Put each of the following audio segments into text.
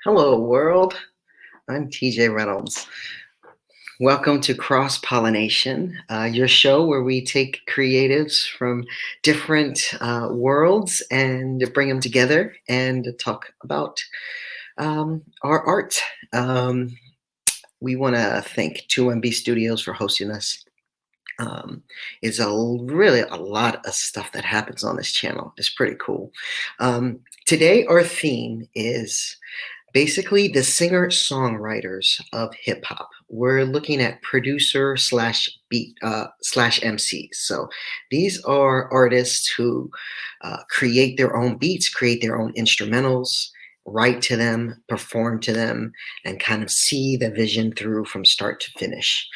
Hello, world. I'm TJ Reynolds. Welcome to Cross Pollination, your show where we take creatives from different worlds and bring them together and talk about our art. Um, we want to thank 2MB Studios for hosting us. It's really a lot of stuff that happens on this channel. It's pretty cool. Today, our theme is basically the singer-songwriters of hip hop. We're looking at producer slash beat slash MCs. So these are artists who create their own beats, create their own instrumentals, write to them, perform to them, and kind of see the vision through from start to finish.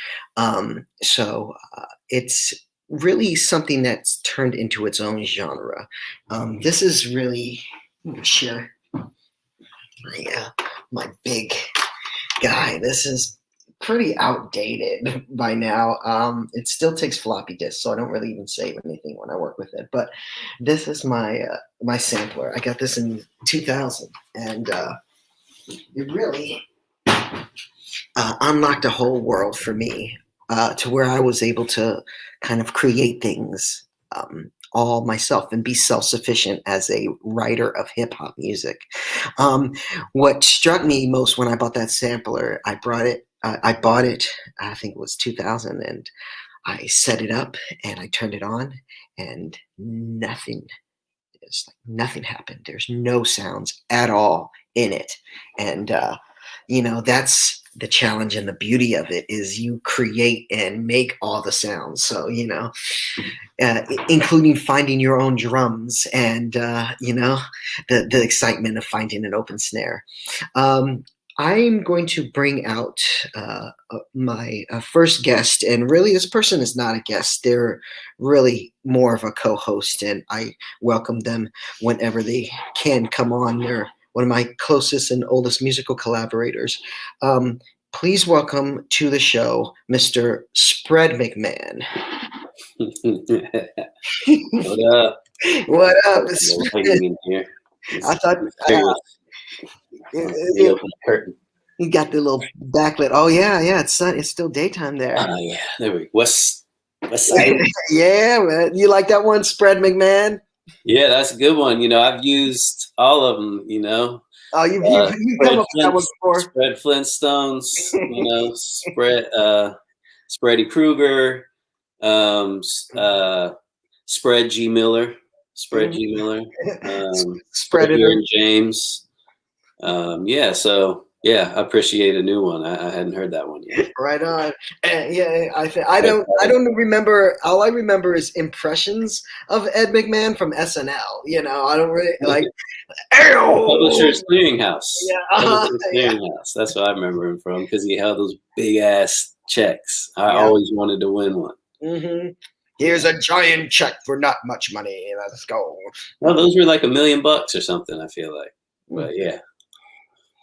It's really something that's turned into its own genre. This is really, share my big guy. This is pretty outdated by now. It still takes floppy disks, so I don't really even save anything when I work with it. But this is my sampler. I got this in 2000, and it really unlocked a whole world for me to where I was able to kind of create things all myself and be self-sufficient as a writer of hip-hop music. What struck me most when I bought that sampler, I bought it, I think it was 2000, and I set it up and I turned it on, and nothing happened. There's no sounds at all in it. And that's the challenge, and the beauty of it is you create and make all the sounds. So including finding your own drums, and the excitement of finding an open snare. I'm going to bring out my first guest, and really this person is not a guest. They're really more of a co-host, and I welcome them whenever they can come on. They're one of my closest and oldest musical collaborators. Please welcome to the show, Mr. Spread McMahon. What up? What up? In here. I thought you got the little backlit. Oh yeah, it's still daytime there. Oh yeah, there we go. What's side? Yeah, man. You like that one, Spread McMahon? Yeah, that's a good one. I've used all of them. Oh, you've come up with that one before. Spread Flintstones. Spready Kruger. Spread G Miller. Spread Spread and James. I appreciate a new one. I hadn't heard that one yet. Right on. I don't remember. All I remember is impressions of Ed McMahon from SNL. I don't really like. Publishers Clearinghouse. Yeah. Clearinghouse. That's what I remember him from, because he held those big ass checks. I always wanted to win one. Mm-hmm. Here's a giant check for not much money. Let's go. Well, those were like $1 million or something, I feel like. But yeah.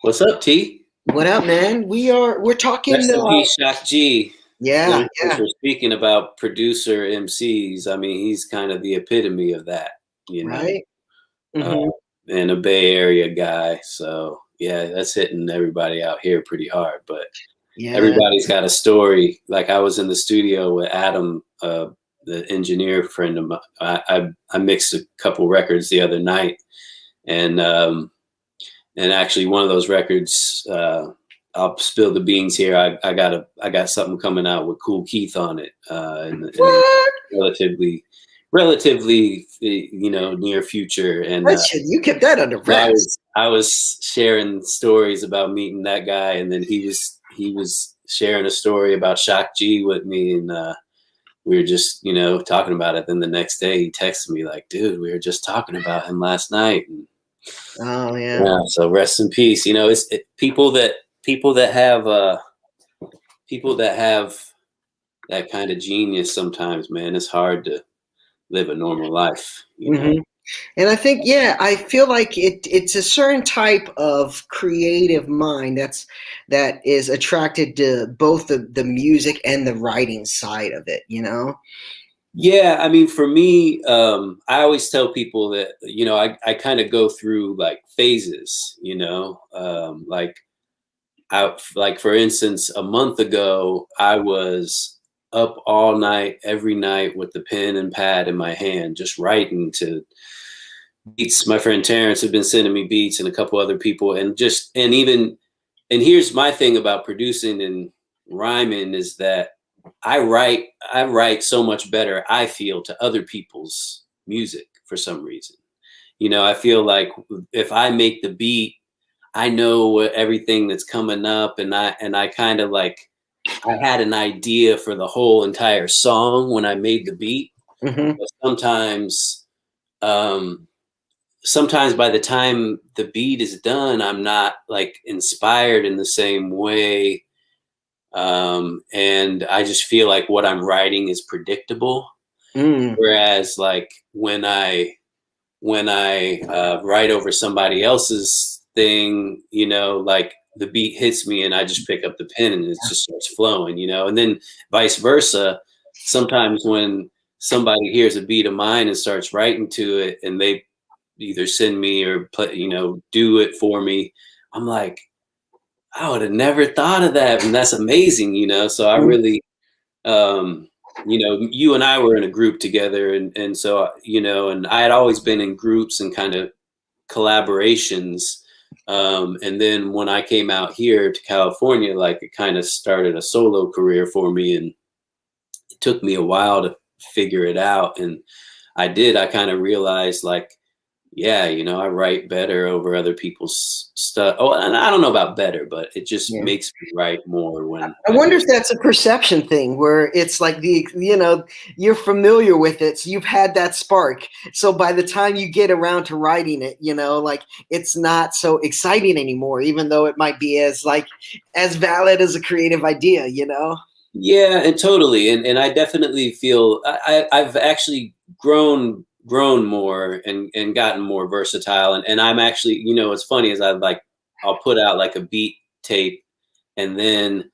What's up, T? What up, man? We're talking. Rest in peace, Shock G. Yeah. We're speaking about producer MCs. I mean, he's kind of the epitome of that, Right. Mm-hmm. And a Bay Area guy. So yeah, that's hitting everybody out here pretty hard. But everybody's got a story. Like, I was in the studio with Adam, the engineer friend of mine. I mixed a couple records the other night, and actually one of those records, I'll spill the beans here. I got something coming out with Kool Keith on it, in the relatively near future. And you kept that under wraps. I was sharing stories about meeting that guy, and then he was sharing a story about Shock G with me, and we were just talking about it. Then the next day he texted me like, "Dude, we were just talking about him last night." And, oh yeah. So rest in peace. It's people that have that kind of genius. Sometimes, man, it's hard to live a normal life. Mm-hmm. And I think, I feel like it's a certain type of creative mind that is attracted to both the music and the writing side of it. Yeah, I mean, for me, I always tell people that, I kind of go through like phases, like for instance, a month ago, I was up all night, every night with the pen and pad in my hand, just writing to beats. My friend Terrence had been sending me beats and a couple other people, and here's my thing about producing and rhyming is that I write so much better, I feel, to other people's music for some reason. I feel like if I make the beat, I know everything that's coming up, and I kind of like I had an idea for the whole entire song when I made the beat. Hmm. But um, sometimes by the time the beat is done, I'm not like inspired in the same way, and I just feel like what I'm writing is predictable. Mm. Whereas, like when I write over somebody else's thing, like the beat hits me and I just pick up the pen and it just starts flowing, and then vice versa. Sometimes when somebody hears a beat of mine and starts writing to it and they either send me or play, do it for me, I'm like, I would have never thought of that. And that's amazing. So I Mm. really, um, you and I were in a group together, and so and I had always been in groups and kind of collaborations. And then when I came out here to California, like it kind of started a solo career for me, and it took me a while to figure it out. And I did. I kind of realized, like, yeah, I write better over other people's stuff. Oh, and I don't know about better, but it just Yeah. makes me write more when I I do wonder if it. that's a perception thing where it's like you're familiar with it, so you've had that spark. So by the time you get around to writing it, like it's not so exciting anymore, even though it might be as valid as a creative idea. Yeah, and totally, and I definitely feel I've actually grown more and gotten more versatile, and I'm actually, what's funny is I'll put out like a beat tape, and then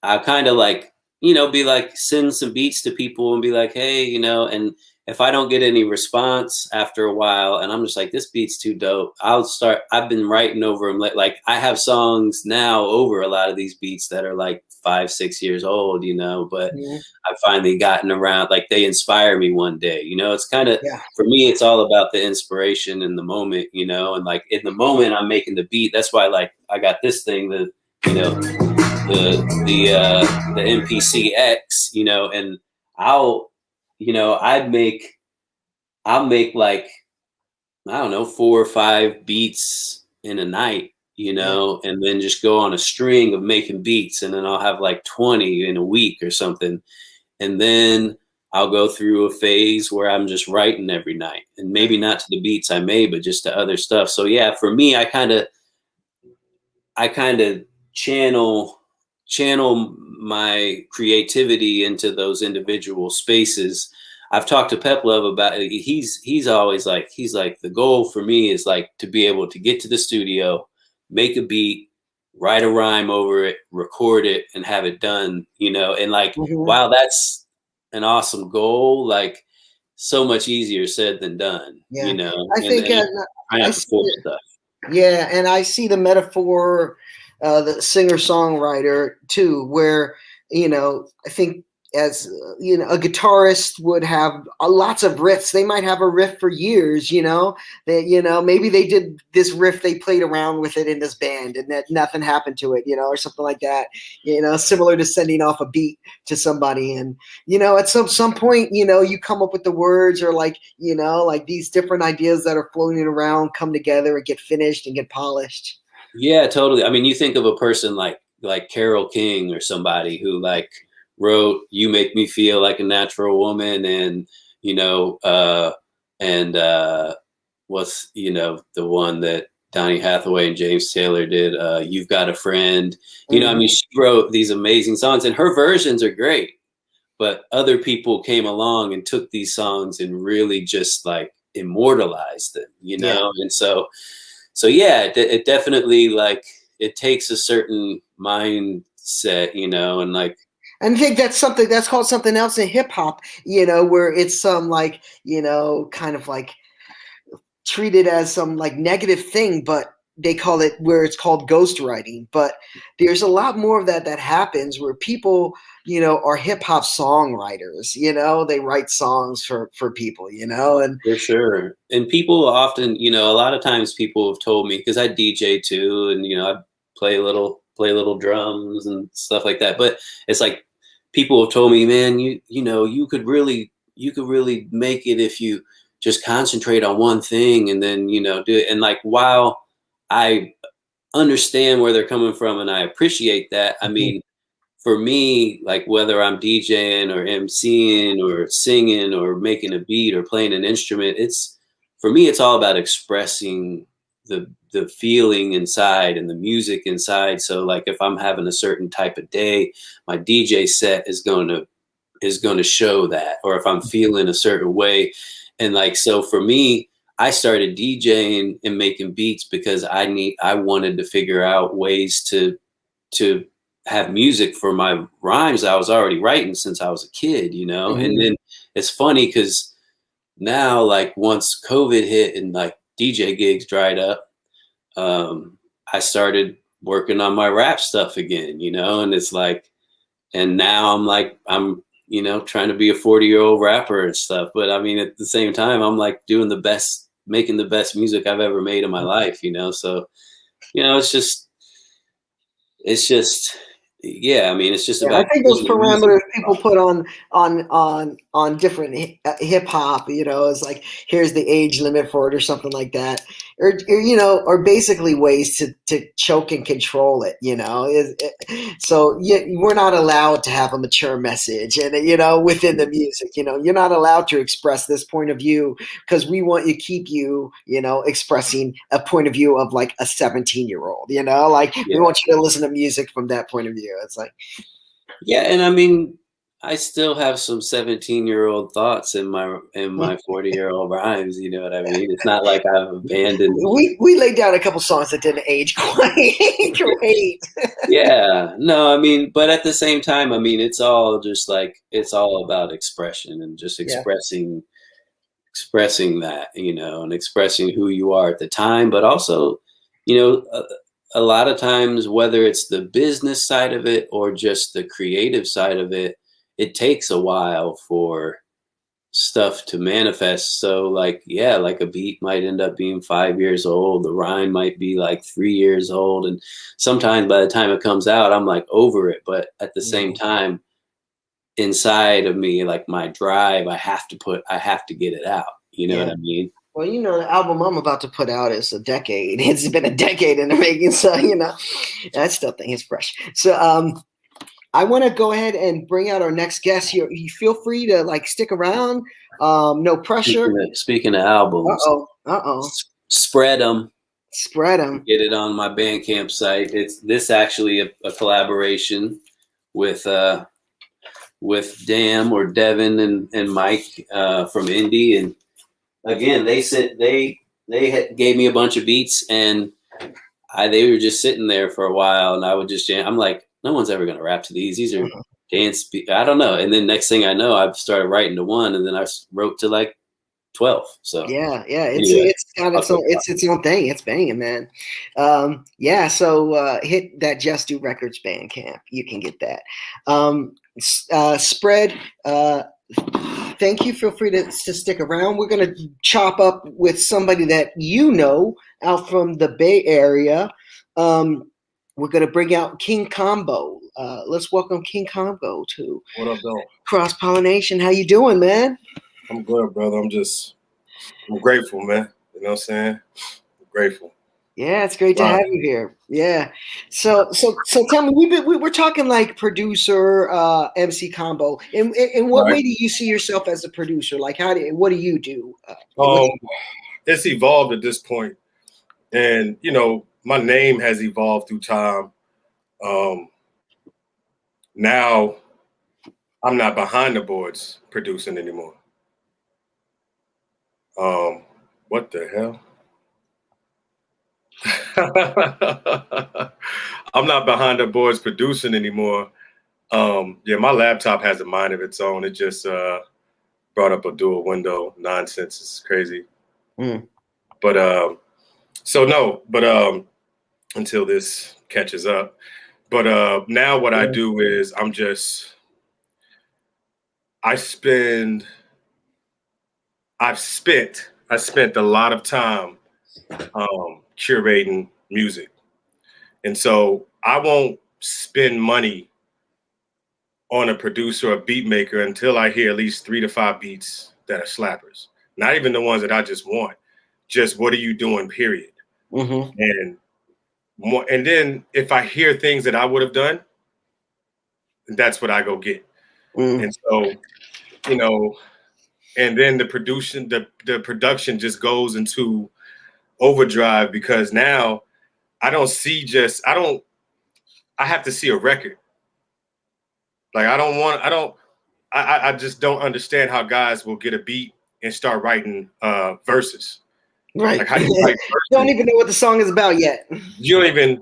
I kind of like, be like, send some beats to people and be like, hey, and if I don't get any response after a while and I'm just like, this beat's too dope, I've been writing over them. Like I have songs now over a lot of these beats that are like 5, 6 years old, but Mhm. I've finally gotten around, like they inspire me one day, it's kind of, Yeah. for me, it's all about the inspiration in the moment, and like in the moment I'm making the beat. That's why like I got this thing that, you know, the MPC and I'll you know I'll make like, I don't know, 4 or 5 beats in a night, Yeah. and then just go on a string of making beats, and then I'll have like 20 in a week or something, and then I'll go through a phase where I'm just writing every night, and maybe not to the beats I made, but just to other stuff. So yeah, for me, I kind of channel my creativity into those individual spaces. I've talked to Peplov about it. He's always like, the goal for me is like to be able to get to the studio, make a beat, write a rhyme over it, record it, and have it done. And like, Mhm. while that's an awesome goal, like so much easier said than done. Yeah. I And think I I have to see force it. stuff. Yeah, and I see the metaphor, the singer songwriter too, where I think as a guitarist would have lots of riffs. They might have a riff for years. That maybe they did this riff, they played around with it in this band, and that nothing happened to it, or something like that. Similar to sending off a beat to somebody, and at some point, you come up with the words, or like these different ideas that are floating around come together and get finished and get polished. Yeah, totally. I mean, you think of a person like Carole King or somebody who like wrote "You Make Me Feel Like a Natural Woman," and you know, uh, and what's the one that Donny Hathaway and James Taylor did, "You've Got a Friend." I Mhm. mean, she wrote these amazing songs, and her versions are great. But other people came along and took these songs and really just like immortalized them, Yeah. and so yeah, it definitely, like, it takes a certain mindset, and like, And I think that's something that's called something else in hip hop, you know, where it's some like, you know, kind of like treated as some like negative thing, but they call it where it's called ghostwriting. But there's a lot more of that that happens where people, you know, are hip hop songwriters, you know, they write songs for people, you know, and For sure. And people often, you know, a lot of times people have told me, because I DJ too, and you know, I play little drums and stuff like that. But it's like people have told me, man, you know, you could really make it if you just concentrate on one thing and then, you know, do it. And like while I understand where they're coming from and I appreciate that, I mean, for me, like whether I'm DJing or MCing or singing or making a beat or playing an instrument, it's for me, it's all about expressing the feeling inside and the music inside. So like if I'm having a certain type of day, my DJ set is going to show that, or if I'm feeling a certain way. And like so for me, I started DJing and making beats because I wanted to figure out ways to have music for my rhymes I was already writing since I was a kid, you know? And Mhm. then it's funny because now, like, once COVID hit and like DJ gigs dried up, I started working on my rap stuff again, you know? And it's like, and now I'm like, you know, trying to be a 40-year-old rapper and stuff. But I mean, at the same time, I'm like doing the best, making the best music I've ever made in my life, you know? So, you know, it's just yeah, I mean, it's just Yeah, I about think those getting the music parameters people across. put on different hip hop, you know, is like here's the age limit for it or something like that, or you know, are basically ways to choke and control it, you know. So we're not allowed to have a mature message, and you know, within the music, you know, you're not allowed to express this point of view because we want you keep you, you know, expressing a point of view of like a 17-year-old, you know, like we Yeah. want you to listen to music from that point of view. It's like. Yeah, and I mean, I still have some 17-year-old thoughts in my 40-year-old rhymes, you know what I mean? It's not like I've abandoned. We laid down a couple songs that didn't age quite great. Yeah, no, I mean, but at the same time, I mean, it's all just like it's all about expression and just Yeah, expressing that, you know, and expressing who you are at the time, but also, you know, a lot of times, whether it's the business side of it or just the creative side of it, it takes a while for stuff to manifest. So, like, yeah, like a beat might end up being 5 years old, the rhyme might be like 3 years old. And sometimes by the time it comes out, I'm like over it. But at the same yeah, time, inside of me, like my drive, I have to get it out. You know what yeah. I mean? Well, you know, the album I'm about to put out is a decade. It's been a decade in the making, so you know, I still think it's fresh. So, I want to go ahead and bring out our next guest. You feel free to like stick around. No pressure. Speaking of Uh albums, oh. Uh oh. spread them. Spread them. Get it on my Bandcamp site. It's this actually a collaboration with Dam or Devin and Mike from Indie. And again, gave me a bunch of beats, and they were just sitting there for a while, and I would just jam. I'm like, no one's ever gonna rap to these. These are dance. I don't know. And then next thing I know, I've started writing to one, and then I wrote to like 12. So Yeah, yeah, anyway, it's got I'll its own thing. It's banging, man. Yeah, so hit that Just Do Records Bandcamp. You can get that. Spread. Thank you. Feel free to stick around. We're gonna chop up with somebody that you know out from the Bay Area. We're gonna bring out King Combo. Let's welcome King Combo to What up, though? Cross Pollination. How you doing, man? I'm good, brother. I'm grateful, man. You know what I'm saying? I'm grateful. Yeah, it's great to Wow. have you here. Yeah. So tell me, we're talking like producer, MC combo. In what Right. way do you see yourself as a producer? Like what do you do? It's evolved at this point, and you know, my name has evolved through time. Now I'm not behind the boards producing anymore. What the hell? I'm not behind the boards producing anymore. Yeah, my laptop has a mind of its own. It just brought up a dual window nonsense. It's crazy. But so no, but until this catches up. But now what I do is I spent a lot of time curating music. And so I won't spend money on a producer or beat maker until I hear at least 3 to 5 beats that are slappers. Not even the ones that I just want. Just what are you doing, period. And then if I hear things that I would have done, that's what I go get. And so, and then the production just goes into overdrive, because now I have to see a record. Like I just don't understand how guys will get a beat and start writing verses. Right. Like, how do you write verses? Don't even know what the song is about yet. You don't even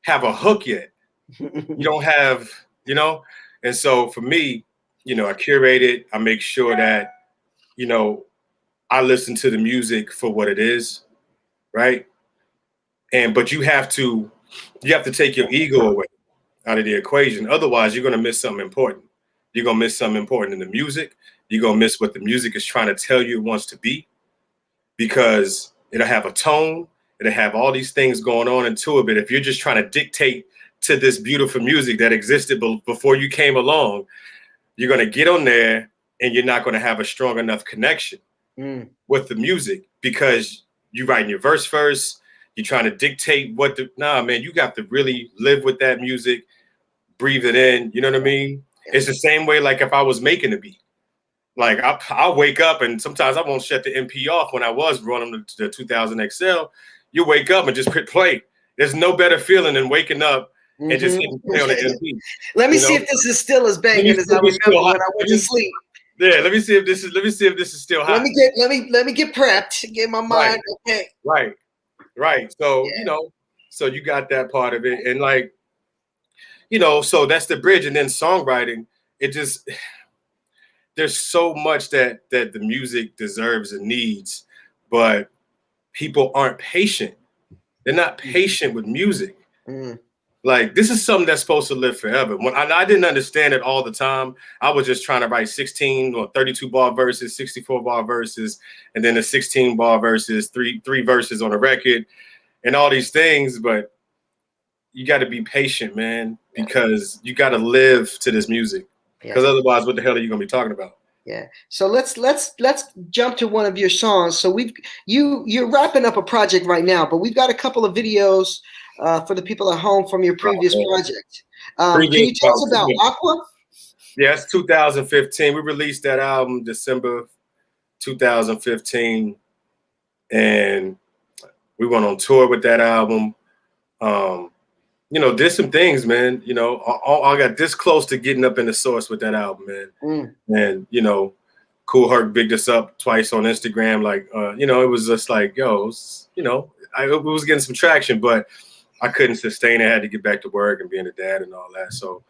have a hook yet. You don't have, and so for me, I curate it. I make sure that, I listen to the music for what it is, right? But you have to take your ego away out of the equation. Otherwise, you're going to miss something important. You're going to miss something important in the music. You're going to miss what the music is trying to tell you it wants to be, because it'll have a tone. It'll have all these things going on into it. But if you're just trying to dictate to this beautiful music that existed before you came along, you're going to get on there and you're not going to have a strong enough connection with the music, because you're writing your verse first. You're trying to dictate man, you got to really live with that music, breathe it in. You know what I mean? Yeah. It's the same way, like if I was making a beat. Like I'll wake up and sometimes I won't shut the MP off when I was running the 2000 XL. You wake up and just hit play. There's no better feeling than waking up and just hitting play on the MP. Let me see if this is still as banging as I remember when I went to sleep. Yeah, let me see if this is still hot. Let me get prepped, get my mind okay. Right. So, so you got that part of it. And like, so that's the bridge. And then songwriting, there's so much that the music deserves and needs, but people aren't patient. They're not patient with music. Like, this is something that's supposed to live forever. When I didn't understand it all the time, I was just trying to write 16 or 32 bar verses, 64 bar verses, and then the 16 bar verses, three verses on a record, and all these things. But you got to be patient, man, because you got to live to this music. Because otherwise, what the hell are you gonna be talking about? Yeah. So let's jump to one of your songs. So you're wrapping up a project right now, but we've got a couple of videos for the people at home from your previous project. Can you tell us about Aqua? Yeah, it's 2015. We released that album December 2015, and we went on tour with that album. Did some things, man. I got this close to getting up in the source with that album, man. And Kool Herc bigged us up twice on Instagram. Like, it was just like, it was getting some traction, but I couldn't sustain it. I had to get back to work and being a dad and all that. So,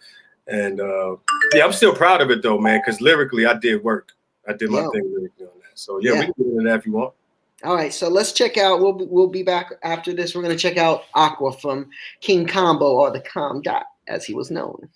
and I'm still proud of it though, man, because lyrically I did work. I did my thing lyrically on that. So we can get into that if you want. All right, so let's check out. We'll be back after this. We're gonna check out Aqua from King Combo, or the Com Dot, as he was known.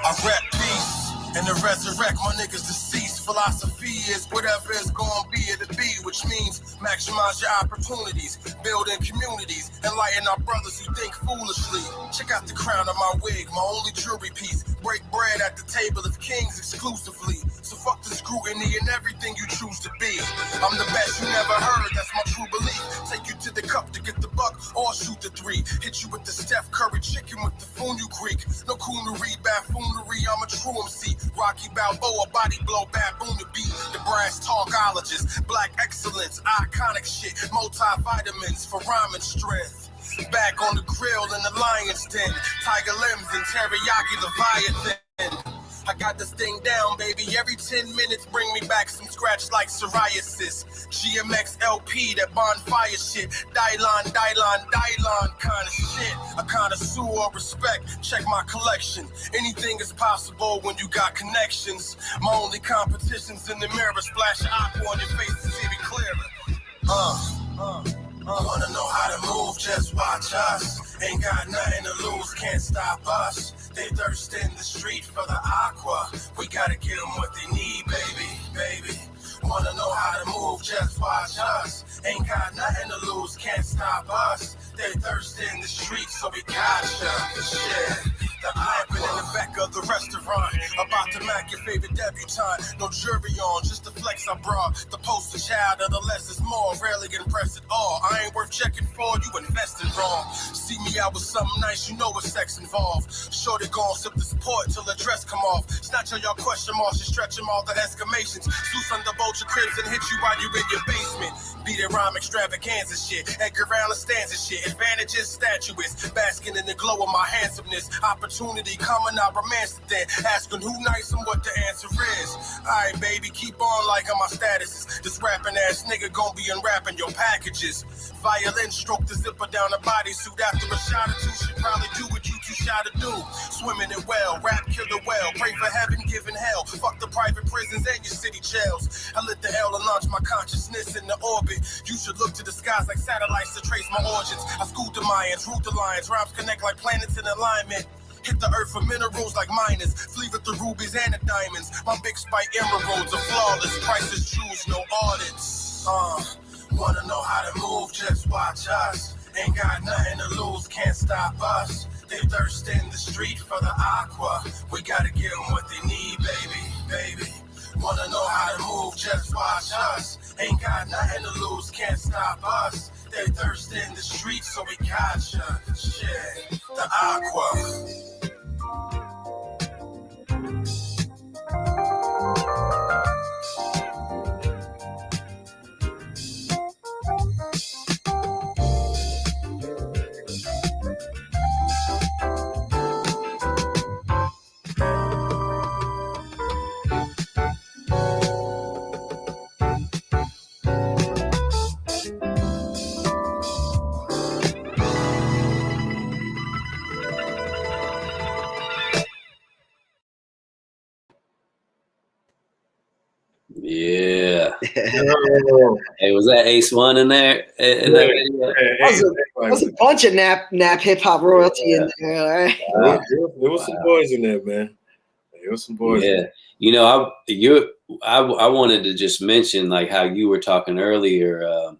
I rap peace and to resurrect my niggas deceased. Philosophy philosophy is whatever it's gonna be, it'll be, which means maximize your opportunities, building communities, enlighten our brothers who think foolishly. Check out the crown of my wig, my only jewelry piece. Break bread at the table of kings exclusively. So fuck the scrutiny and everything you choose to be. I'm the best you never heard, that's my true belief. Take you to the cup to get the buck or shoot the three. Hit you with the Steph Curry chicken with the Funyu Creek. No coonery, buffoonery, I'm a true MC. Rocky Balboa, body blow, baboon to beat. The brass talkologist, black excellence, iconic shit. Multivitamins for rhyming strength. Back on the grill in the lion's den. Tiger limbs and teriyaki Leviathan. I got this thing down, baby. Every 10 minutes bring me back some scratch like psoriasis. GMX LP, that bonfire shit. Dylon kind of shit. A connoisseur of respect. Check my collection. Anything is possible when you got connections. My only competition's in the mirror. Splash of aqua on your face to see me clearer. Wanna know how to move, just watch us. Ain't got nothing to lose, can't stop us. They thirst in the street for the aqua. We gotta give them what they need, baby. Wanna know how to move, just watch us. Ain't got nothing to lose, can't stop us. They thirst in the street, so we gotcha. Shit. The lamping in the back of the restaurant. About to mac your favorite debutante. No jury on, just the flex I brought. The poster child of the less is more. Rarely impressed at all. I ain't worth checking for, you invested wrong. See me out with something nice, you know what sex involved. Shorty gon' sip the support till the dress come off. Snatch all your question marks and stretch them all the exclamations. Zeus underbolt your cribs and hit you while you in your basement. Beat it rhyme extravaganza shit. Edgar Allan stanza shit. Advantages statuettes. Basking in the glow of my handsomeness. Opportunity coming out romance to then. Asking who nice and what the answer is. Alright, baby, keep on liking my statuses. This rapping ass nigga gon' be unwrapping your packages. Violin stroke the zipper down the bodysuit. After a shot or two, she probably do what you too shy to do. Swimming it well, rap killer well. Pray for heaven, giving hell. Fuck the private prisons and your city jails. I lit the L and launch my consciousness in the orbit. You should look to the skies like satellites to trace my origins. I schooled the Mayans, root the lions. Rhymes connect like planets in alignment. Hit the earth for minerals like miners. Flee with the rubies and the diamonds. My big spike emeralds are flawless. Prices choose, no audits. Wanna know how to move, just watch us. Ain't got nothing to lose, can't stop us. They thirst in the street for the aqua. We gotta give them what they need, baby. Wanna know how to move, just watch us. Ain't got nothing to lose, can't stop us. They thirst in the street, so we gotcha. Shit, the aqua. Yeah. Hey, was that Ace One in there? There's a bunch of nap hip hop royalty in there. Right? Wow. There was some boys in there, man. There was some boys. Yeah. You know, I wanted to just mention like how you were talking earlier.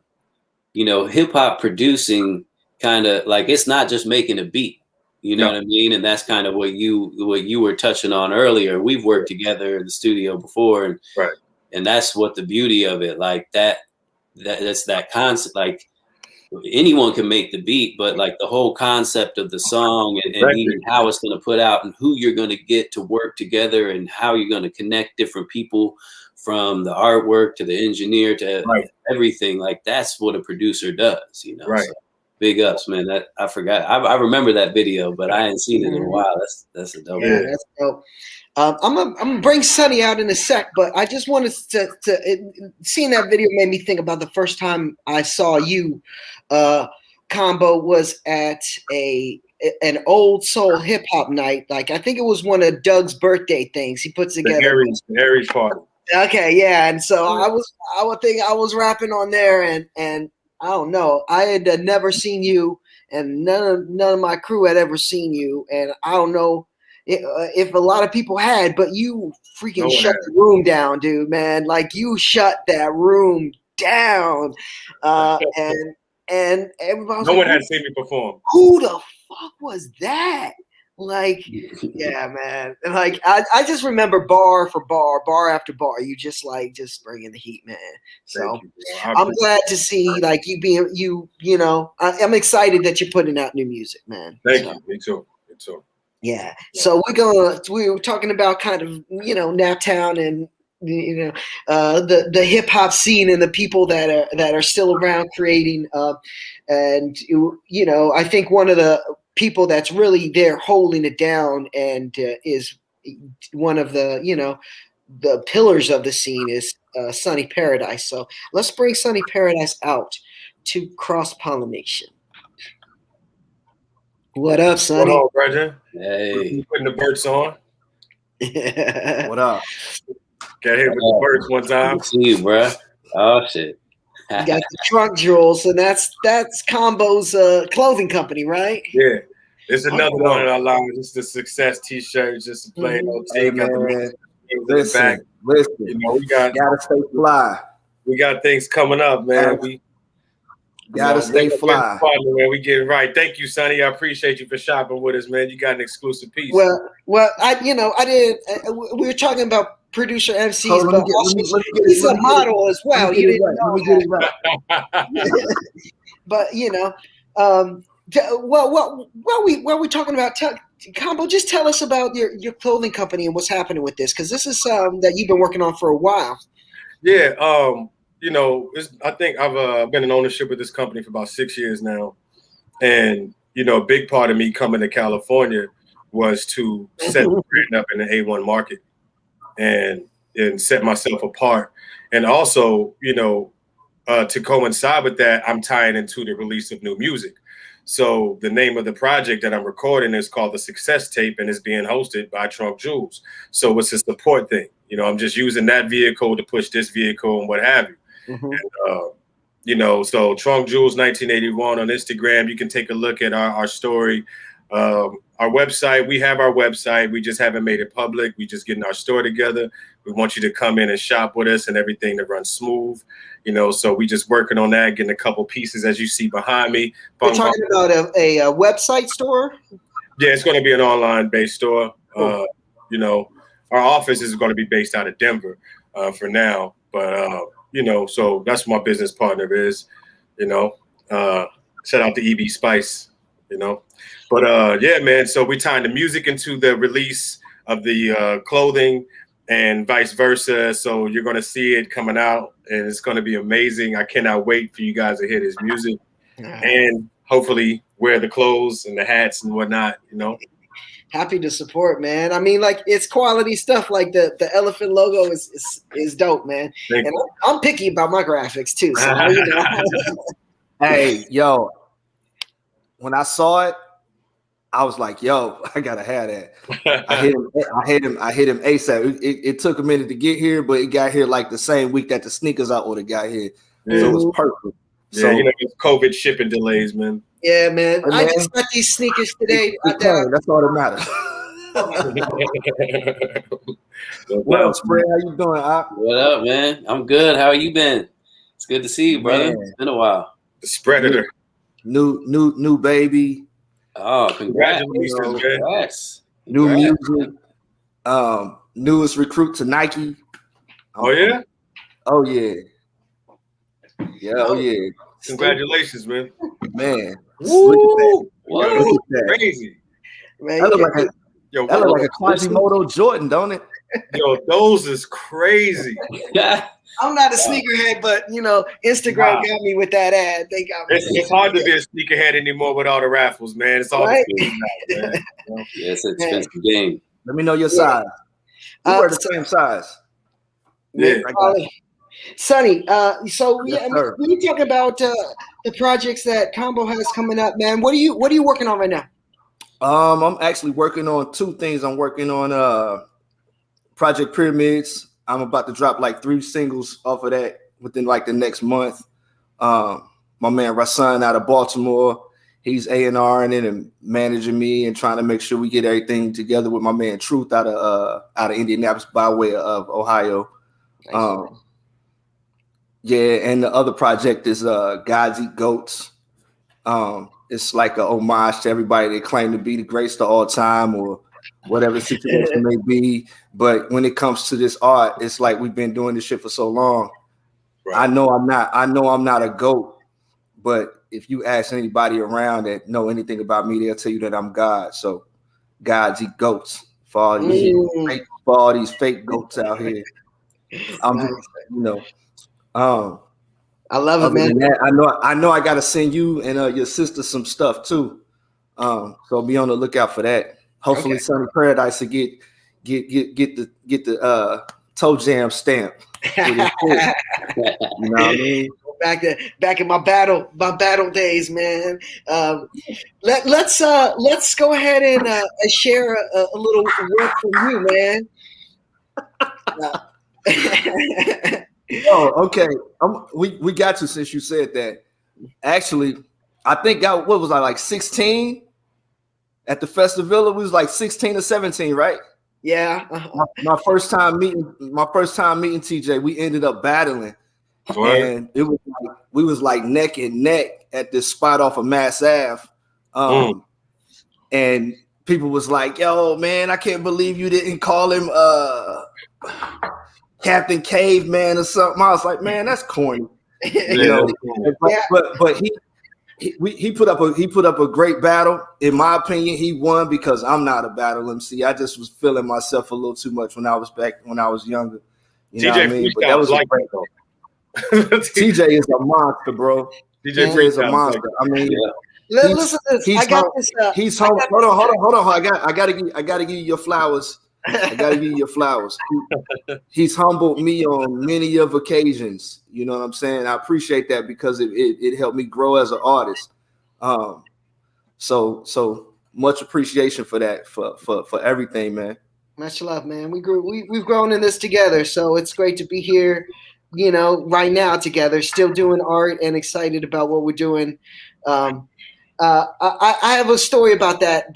You know, hip hop producing kind of like it's not just making a beat. You know what I mean? And that's kind of what you were touching on earlier. We've worked together in the studio before, and and that's what the beauty of it. Like that's that concept. Like anyone can make the beat, but like the whole concept of the song and even how it's going to put out and who you're going to get to work together and how you're going to connect different people from the artwork to the engineer to everything. Like that's what a producer does, you know? So big ups, man. That I forgot. I remember that video, but I hadn't seen it in a while. That's a dope. Yeah, that's dope. I'm gonna bring Sonny out in a sec, but I just wanted to seeing that video made me think about the first time I saw you. Combo was at an old soul hip hop night. Like I think it was one of Doug's birthday things. He puts together the Aries party. Okay, yeah, and so I was rapping on there, and I don't know, I had never seen you, and none of my crew had ever seen you, and I don't know if a lot of people had, but you freaking No one shut had. the room down, dude, man. Like you shut that room down, and everybody was No like, one had seen me perform. who the fuck was that? Like, yeah, man. And like, I just remember bar for bar after bar. You just bringing the heat, man. So Thank you, bro. I'm glad to see like you being you know. I'm excited that you're putting out new music, man. Thank you. Me too. Me too. Yeah. So we were talking about kind of, you know, Naptown and, you know, the hip hop scene and the people that are still around creating. And, you know, I think one of the people that's really there holding it down and is one of the, you know, the pillars of the scene is Sunny Paradise. So let's bring Sunny Paradise out to Cross Pollination. What up, Sonny? What up, Brendan? Hey. You putting the birds on? What up? Got hit with the birds one time. See you, bro. Oh shit. You got the trunk jewels, and that's Combo's clothing company, right? Yeah. It's another one in our line. It's the Success T-shirt, just a plain old Hey, take. Got the man. messages in the back. Listen. You know, Gotta stay fly. we got things coming up, man. Gotta stay fly. Partner, man. We getting right. Thank you, Sonny. I appreciate you for shopping with us, man. You got an exclusive piece. Well, I did. We were talking about producer MCs, Hold on, but he's a model as well. You didn't know that. But you know, what we talking about? Combo, just tell us about your clothing company and what's happening with this, because this is that you've been working on for a while. Yeah, you know, I think I've been in ownership of this company for about 6 years now, and you know, a big part of me coming to California was to set the brand up in the A1 market and set myself apart, and also, you know, to coincide with that, I'm tying into the release of new music. So the name of the project that I'm recording is called The Success Tape, and is being hosted by Trunk Jewels. So it's a support thing. You know, I'm just using that vehicle to push this vehicle and what have you. Mm-hmm. And, you know, so Trunk Jewels 1981 on Instagram. You can take a look at our story. Our website, we have our website. We just haven't made it public. We just getting our store together. We want you to come in and shop with us and everything to run smooth. You know, so we just working on that, getting a couple pieces as you see behind me. We're talking about a website store? Yeah, it's going to be an online-based store. Cool. You know, our office is going to be based out of Denver for now. But, you know, so that's what my business partner is, you know. Shout out to EB Spice, you know. But, yeah, man, so we tying the music into the release of the clothing and vice versa. So you're going to see it coming out, and it's going to be amazing. I cannot wait for you guys to hear this music and hopefully wear the clothes and the hats and whatnot, you know. Happy to support, man. I mean, like, it's quality stuff. Like the elephant logo is dope, man. Thank and you. I'm picky about my graphics too. So you know. Hey, yo, when I saw it, I was like, yo, I gotta have that. I hit him ASAP. It took a minute to get here, but it got here like the same week that the sneakers I ordered got here. Yeah. So it was perfect. Yeah, So, you know, it's COVID shipping delays, man. Yeah, man. I just got these sneakers today. That's all that matters. What up, Spray? How you doing? What up, man? I'm good. How you been? It's good to see you, brother. Man. It's been a while. The Spredator. New baby. Oh, Congratulations, man. Congrats. New music. Newest recruit to Nike. Oh yeah? Oh yeah. Yeah, oh yeah. Congratulations, man. Man. Woo! Look at that. Crazy. Man, That look like a Yo, Quasimodo Jordan, don't it? yo, those is crazy. I'm not a sneakerhead, but you know, Instagram got me with that ad. They got me. It's hard to be a sneakerhead anymore with all the raffles, man. It's all Right? the same now, man. You know? Yeah, it's an expensive game. Let me know your size. We wear the same size. Yeah. Sonny, so Yes, yeah, sir. when you talk about the projects that Combo has coming up, man, what are you working on right now? I'm actually working on two things. I'm working on Project Pyramids. I'm about to drop like 3 singles off of that within like the next month. My man Rasan out of Baltimore, he's A&R'ing it and managing me and trying to make sure we get everything together with my man Truth out of Indianapolis by way of Ohio. Nice. Yeah, and the other project is Gods Eat Goats. It's like a homage to everybody that claim to be the greatest of all time or whatever the situation may be. But when it comes to this art, it's like we've been doing this shit for so long. Right. I know I'm not a goat, but if you ask anybody around that know anything about me, they'll tell you that I'm God. So Gods eat goats for all these fake goats out here. I'm nice. I love it, man. That, I know I gotta send you and your sister some stuff too. So be on the lookout for that. Hopefully Sunny Paradise will get the toe jam stamp. You know what I mean? Back in my battle days, man. Let's go ahead and share a little work from you, man. Oh, okay. We got you since you said that. Actually, I think what was I like 16 at the festival? It was like 16 or 17, right? Yeah. My first time meeting TJ, we ended up battling. And it was like we was like neck and neck at this spot off of Mass Ave. And people was like, yo, man, I can't believe you didn't call him Captain Caveman or something. I was like, man, that's corny. But he put up a great battle. In my opinion, he won because I'm not a battle MC. I just was feeling myself a little too much when I was younger. You know what I mean? But that was like great though. TJ is a monster, bro. TJ is a monster. I mean, listen to this. I got this. He's home. Hold on. I gotta give you your flowers. I gotta give you your flowers. He's humbled me on many of occasions. You know what I'm saying? I appreciate that because it helped me grow as an artist. So much appreciation for that, for everything, man. Much love, man. We've grown in this together, so it's great to be here. You know, right now together, still doing art and excited about what we're doing. I have a story about that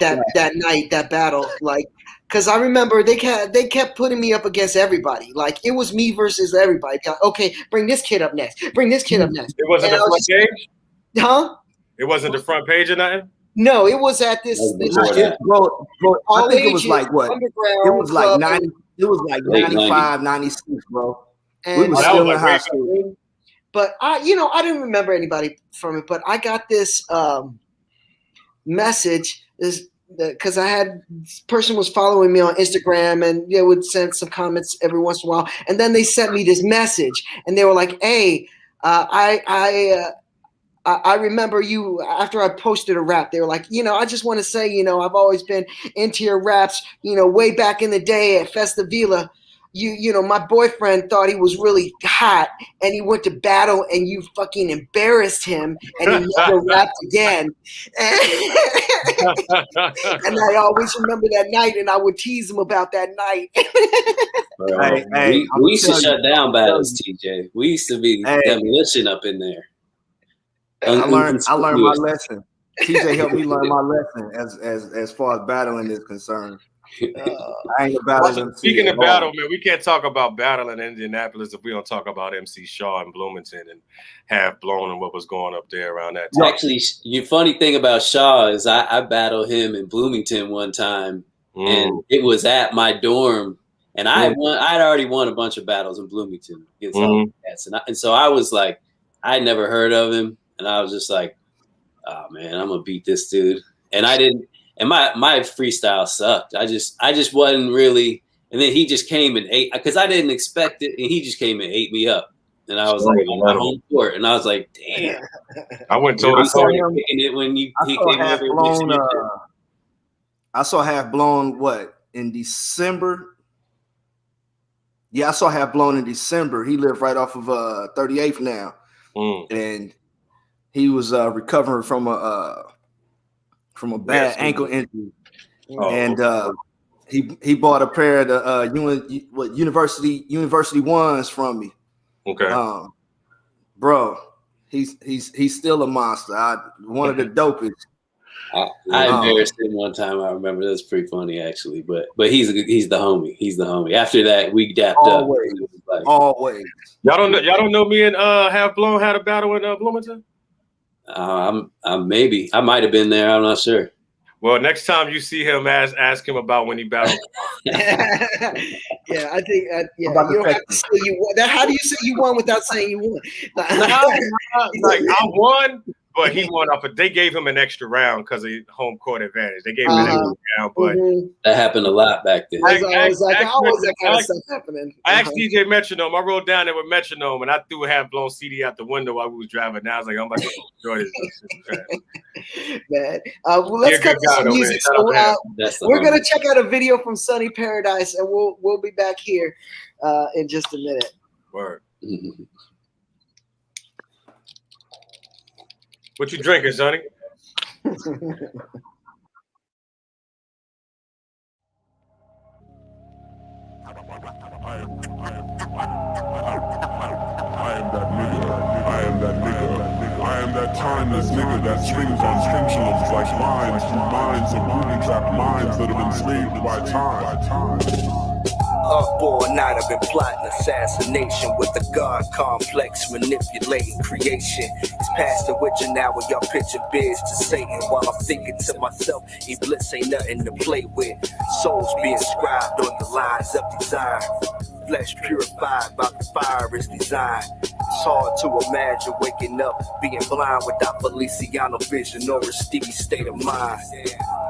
night, that battle, like. Because I remember they kept putting me up against everybody. Like, it was me versus everybody. Okay, bring this kid up next. Bring this kid up next. It wasn't the front page? Huh? It wasn't the front page or nothing? No, it was at this. Bro, I think it was like what? It was like 90. It was like 95, 96, bro. And we were still in high school. But I didn't remember anybody from it. But I got this message. Because this person was following me on Instagram and they would send some comments every once in a while. And then they sent me this message and they were like, hey, I remember you after I posted a rap. They were like, I just want to say, I've always been into your raps, way back in the day at Festavila. My boyfriend thought he was really hot and he went to battle and you fucking embarrassed him and he never rapped again. And I always remember that night and I would tease him about that night. We used to shut down battles, TJ. We used to be demolition up in there. I learned my lesson. TJ helped me learn my lesson as far as battling is concerned. I ain't about Speaking of battle, man, we can't talk about battle in Indianapolis if we don't talk about MC Shaw in Bloomington and Half Blown and what was going up there around that time. Actually, the funny thing about Shaw is I battled him in Bloomington one time, and it was at my dorm, and I'd already won a bunch of battles in Bloomington against other cats, and so I was like, I'd never heard of him, and I was just like, oh man, I'm gonna beat this dude, and I didn't. And my freestyle sucked. I just wasn't really. And then he just came and ate because I didn't expect it, and he just came and ate me up. And I was like on my home court, and I was like, damn. I went to it when he came over. I saw Half Blown in December. Yeah, I saw Half Blown in December. He lived right off of 38th now, and he was recovering from a bad ankle injury, and he bought a pair of the University ones from me. Okay, bro, he's still a monster. One of the dopest. I embarrassed him one time. I remember that's pretty funny actually. But he's the homie. He's the homie. After that, we dapped always, up. Like, always. Y'all don't know me and Half Blown had a battle in Bloomington? I'm maybe I might have been there. I'm not sure. Well, next time you see him, ask him about when he battled. Yeah, I think. Yeah, you don't have to say you won. How do you say you won without saying you won? Like I won, but he won off. They gave him an extra round because of home court advantage. They gave him an extra round, but that happened a lot back then. I was like, how was that kind of stuff happening? I asked DJ Metronome. I rolled down there with Metronome, and I threw a Half Blown CD out the window while we was driving. Now I was like, I'm about to enjoy this. Man, well, let's cut to some music. So we're gonna check out a video from Sunny Paradise, and we'll be back here in just a minute. Word. What you drinking, Sonny? I am that timeless nigga that swings on pendulums like minds of booby-trapped minds that have been enslaved by time. Up all night, I've been plotting assassination with a God complex, manipulating creation. It's past the witcher now when y'all pitching bids to Satan, while I'm thinking to myself, Iblis ain't nothing to play with. Souls being inscribed on the lines of desire. Flesh purified by the fire is designed. It's hard to imagine waking up, being blind without Feliciano vision or a steamy state of mind.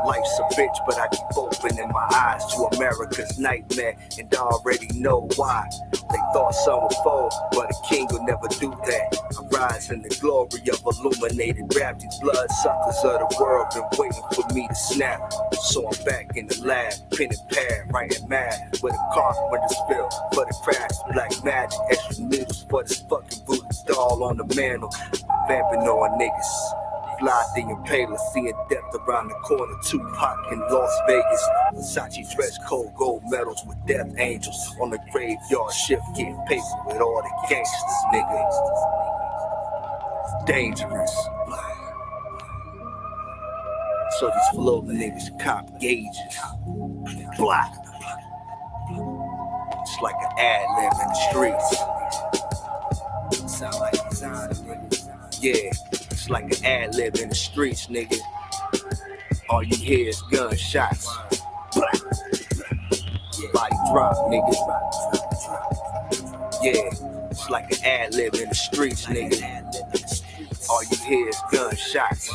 Life's a bitch, but I keep opening my eyes to America's nightmare, and I already know why. They thought some would fall, but a king will never do that. I rise in the glory of illuminated rap. These blood suckers of the world been waiting for me to snap. So I'm back in the lab, pen and pad, writing mad, with a car when it's filled for the cracks, black magic, extra needles for this fucking voodoo doll on the mantle. Vamping on niggas. Fly the impaler, seeing depth around the corner. Tupac in Las Vegas. Versace dress code, gold medals with death angels. On the graveyard shift, getting paper with all the gangsters, nigga. Dangerous. So these floating niggas cop gauges. Black. It's like an ad-lib in the streets. Sound like design, nigga. Yeah. It's like an ad-lib in the streets, nigga. All you hear is gunshots. Body drop, nigga. Yeah, it's like an ad-lib in the streets, nigga. All you hear is gunshots.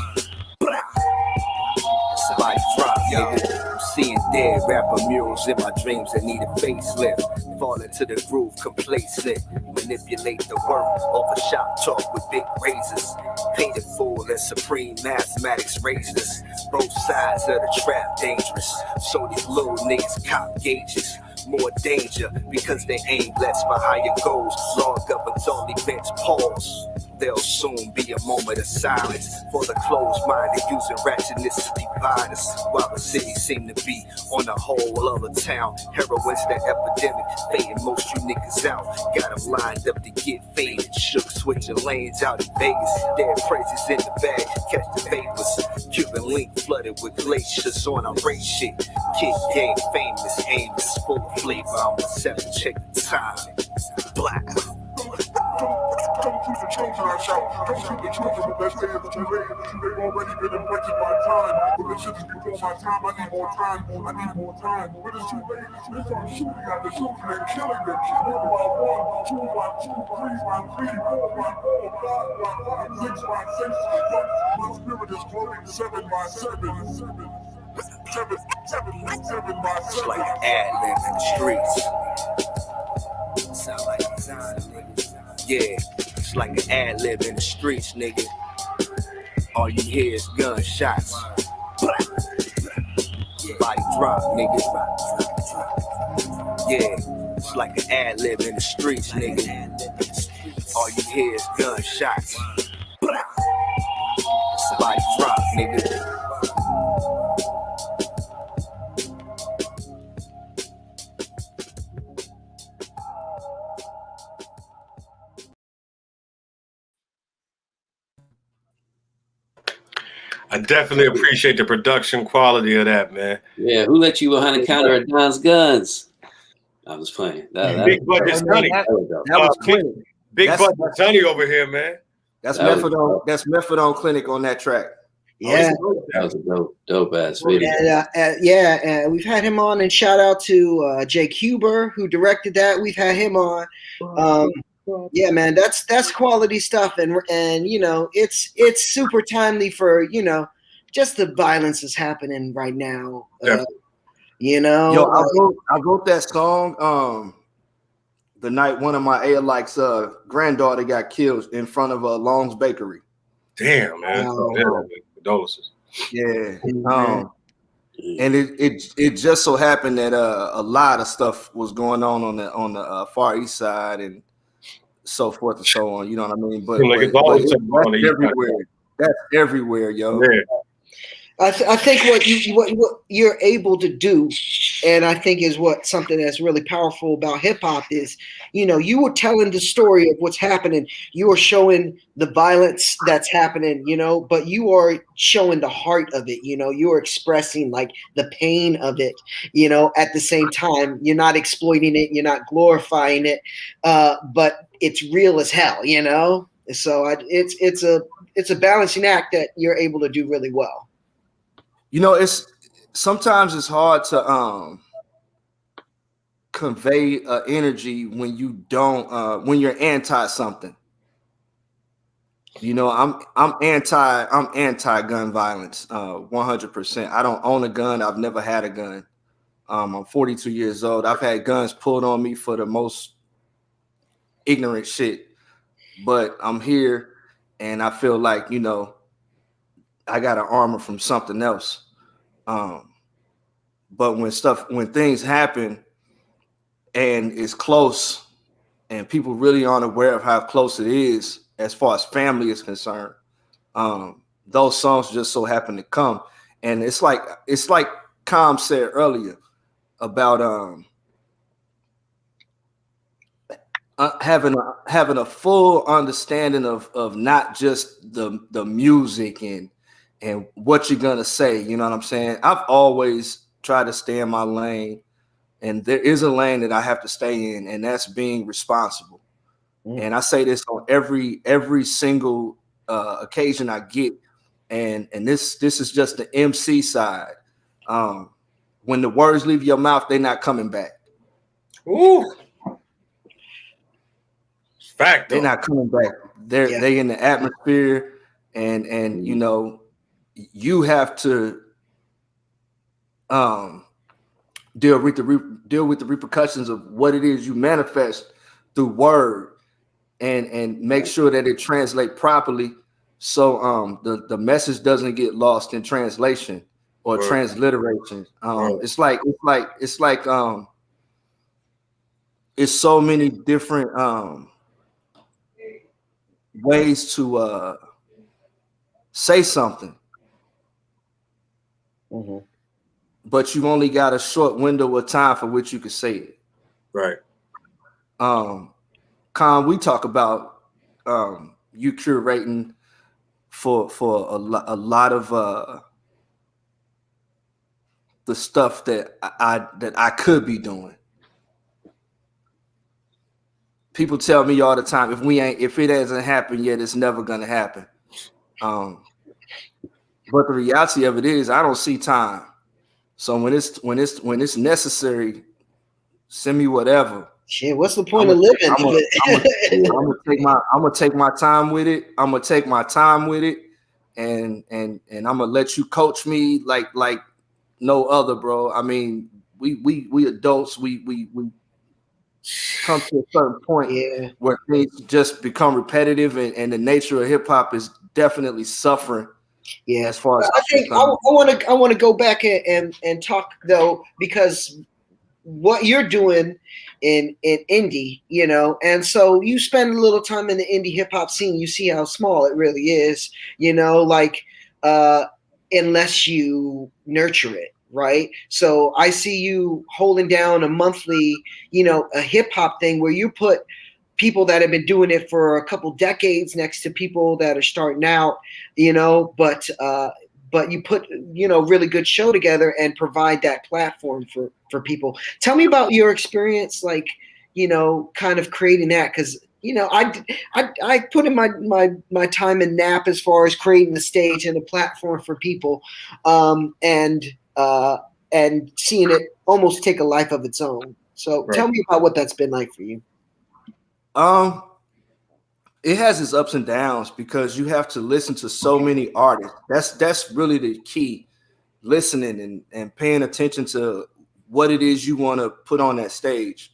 Body drop, nigga. I'm seeing dead rapper murals in my dreams that need a facelift. Fall into the groove, complacent. Manipulate the work, over shop talk with big razors. Painted full and supreme mathematics razors. Both sides of the trap dangerous. So these little niggas cop gauges. More danger because they aim less for higher goals. Law governs all events, pause. There'll soon be a moment of silence for the closed-minded using ratchetness to divide us. While the city seem to be on a whole other town. Heroin's the epidemic, fading most you niggas out. Got them lined up to get faded. Shook switching lanes out in Vegas. Dead praises in the bag, catch the vapors. Cuban link flooded with glaciers on our race shit. Kid game famous, aimless, full of flavor. I'm a 7, check the time. Black. Don't shoot the children, I shout. Don't shoot the children, but let's say it's too late. They've already been embraced by time. But this shit is before my time. I need more time. I need more time. But it's too late. They start shooting at the children and killing them. 1 by 1, 2 by 2, 3 by 3, 4 by 4, 5 by 5, 6 by 6. My spirit is growing 7 by 7. 7 by 7. It's like an ad-lib in the streets. Sound like design, nigga. Yeah, it's like an ad-lib in the streets, nigga. All you hear is gunshots. Body drop, nigga. Yeah, it's like an ad-lib in the streets, nigga. All you hear is gunshots. Body drop, nigga. I definitely appreciate the production quality of that, man. Yeah, who let you behind the counter at Don's Guns? I was playing. Big budget Sonny. That was Clinic. Big budget Sonny over here, man. That's Methadone. That's Methadone Clinic on that track. Yeah, that was a dope ass video. And we've had him on, and shout out to Jake Huber who directed that. We've had him on. Yeah, man, that's quality stuff, and you know, it's super timely for, you know, just the violence is happening right now. You know, yo, I wrote that song the night one of my A-Like's granddaughter got killed in front of a Long's Bakery. Damn, man. Condolences. Yeah. And it just so happened that a lot of stuff was going on the Far East Side and so forth and so on. You know what I mean? But that's everywhere. That's everywhere, yo. Yeah. I think what you're able to do, and I think is what something that's really powerful about hip hop is, you know, you were telling the story of what's happening. You are showing the violence that's happening, you know, but you are showing the heart of it. You know, you are expressing like the pain of it. You know, at the same time, you're not exploiting it, you're not glorifying it, but it's real as hell. You know, so it's a balancing act that you're able to do really well. You know, sometimes it's hard to convey energy when you don't when you're anti something. You know, I'm anti gun violence 100%. I don't own a gun. I've never had a gun. I'm 42 years old. I've had guns pulled on me for the most ignorant shit, but I'm here and I feel like, you know, I got an armor from something else. But when things happen and it's close and people really aren't aware of how close it is as far as family is concerned, those songs just so happen to come. And it's like Com said earlier about having a full understanding of not just the music and what you're gonna say. You know what I'm saying? I've always tried to stay in my lane, and there is a lane that I have to stay in, and that's being responsible. And I say this on every single occasion I get, and this is just the MC side. When the words leave your mouth, they're not coming back. Ooh. Fact. They're not coming back. They in the atmosphere, and you know, you have to deal with the repercussions of what it is you manifest through word, and make sure that it translates properly, so the message doesn't get lost in translation or transliteration. It's so many different ways to say something. But you only got a short window of time for which you can say it. Right. Con, we talk about you curating for a lot of the stuff that I could be doing. People tell me all the time, if it hasn't happened yet, it's never gonna happen. But the reality of it is, I don't see time. So when it's necessary, send me whatever. Shit, what's the point of living? I'm gonna take my time with it. And I'm gonna let you coach me like no other, bro. I mean, we adults, we come to a certain point where things just become repetitive, and the nature of hip hop is definitely suffering. Yeah, as far as I think I want to go back and talk though, because what you're doing in indie, you know, and so you spend a little time in the indie hip hop scene, you see how small it really is, you know, like unless you nurture it. Right. So I see you holding down a monthly, you know, a hip hop thing where you put people that have been doing it for a couple decades next to people that are starting out, you know, but but you put, really good show together and provide that platform for people. Tell me about your experience, like, kind of creating that, because I put in my time in NAP as far as creating the stage and a platform for people, and seeing it almost take a life of its own. So tell me about what that's been like for you. It has its ups and downs because you have to listen to so many artists. That's really the key, listening and paying attention to what it is you want to put on that stage.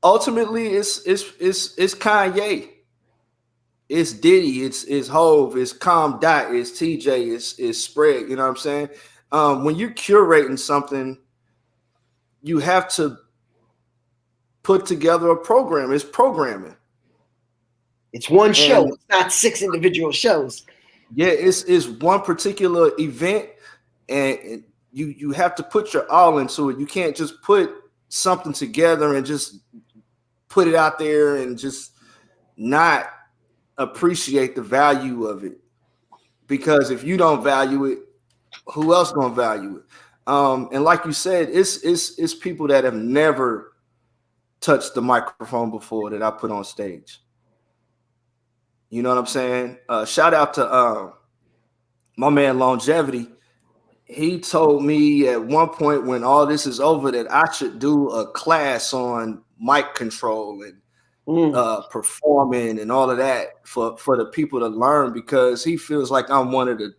Ultimately, it's Kanye, it's Diddy, it's Hove, it's Com Dot, it's TJ, it's Spread. You know what I'm saying? When you're curating something, you have to put together a program. It's programming. It's one show. It's not 6 individual shows. Yeah, it's one particular event, and you have to put your all into it. You can't just put something together and just put it out there and just not appreciate the value of it. Because if you don't value it, who else gonna value it? And like you said, it's people that have never touched the microphone before that I put on stage. You know what I'm saying? Shout out to my man Longevity. He told me at one point when all this is over that I should do a class on mic control and performing and all of that for the people to learn, because he feels like I'm one of the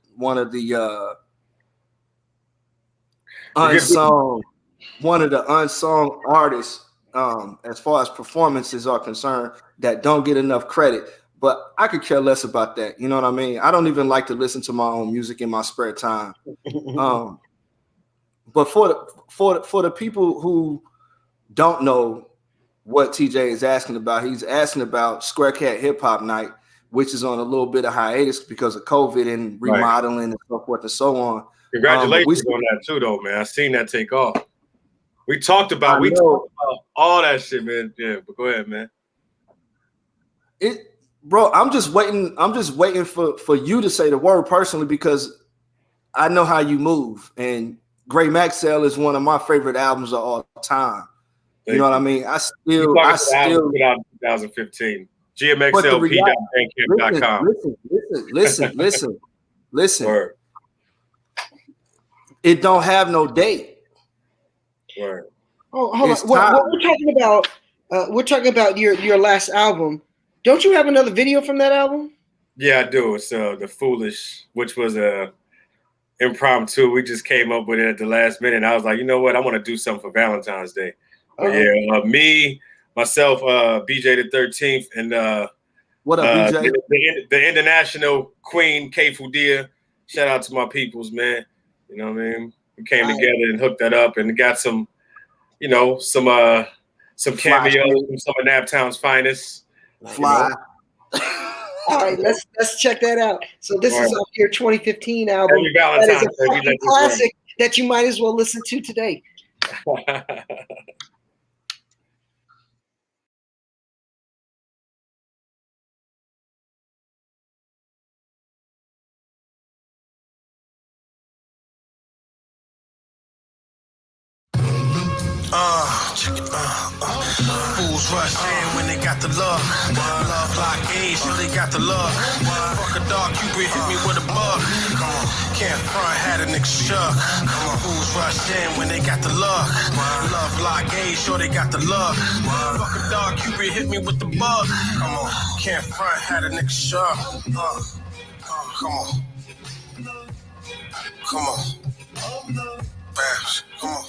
unsung artists as far as performances are concerned that don't get enough credit. But I could care less about that. You know what I mean? I don't even like to listen to my own music in my spare time. But for the people who don't know what TJ is asking about, he's asking about Square Cat Hip Hop Night, which is on a little bit of hiatus because of COVID and remodeling and so forth and so on. Congratulations on that too, though, man. I seen that take off. We talked about all that shit, man. Yeah, but go ahead, man. Bro, I'm just waiting for you to say the word personally, because I know how you move. And Gray Maxwell is one of my favorite albums of all time. You know what I mean? I still put out in 2015. GMXLP.bandcamp.com. Listen. Word. It don't have no date. Word. Oh, hold on. What we're talking about your last album. Don't you have another video from that album? Yeah, I do. It's The Foolish, which was a impromptu. We just came up with it at the last minute. I was like, you know what? I want to do something for Valentine's Day. Me, myself, BJ the 13th, and what up, BJ? The international queen, K Fudia. Shout out to my peoples, man. You know what I mean? We came together and hooked that up and got some cameos from some of Naptown's finest. Fly. All right, let's check that out. So this is off your 2015 album. That is a fucking classic that you might as well listen to today. Check it. Fools rush in when they got the love. Love like age, so they got the love. Fuck a dog, Cupid hit me with a bug. Can't front, had a nigga shook. Fools rush in when they got the love. Love like age, so they got the love. Fuck a dog, Cupid hit me with the bug. Can't front, had a nigga shook. Come on. Babs, come on.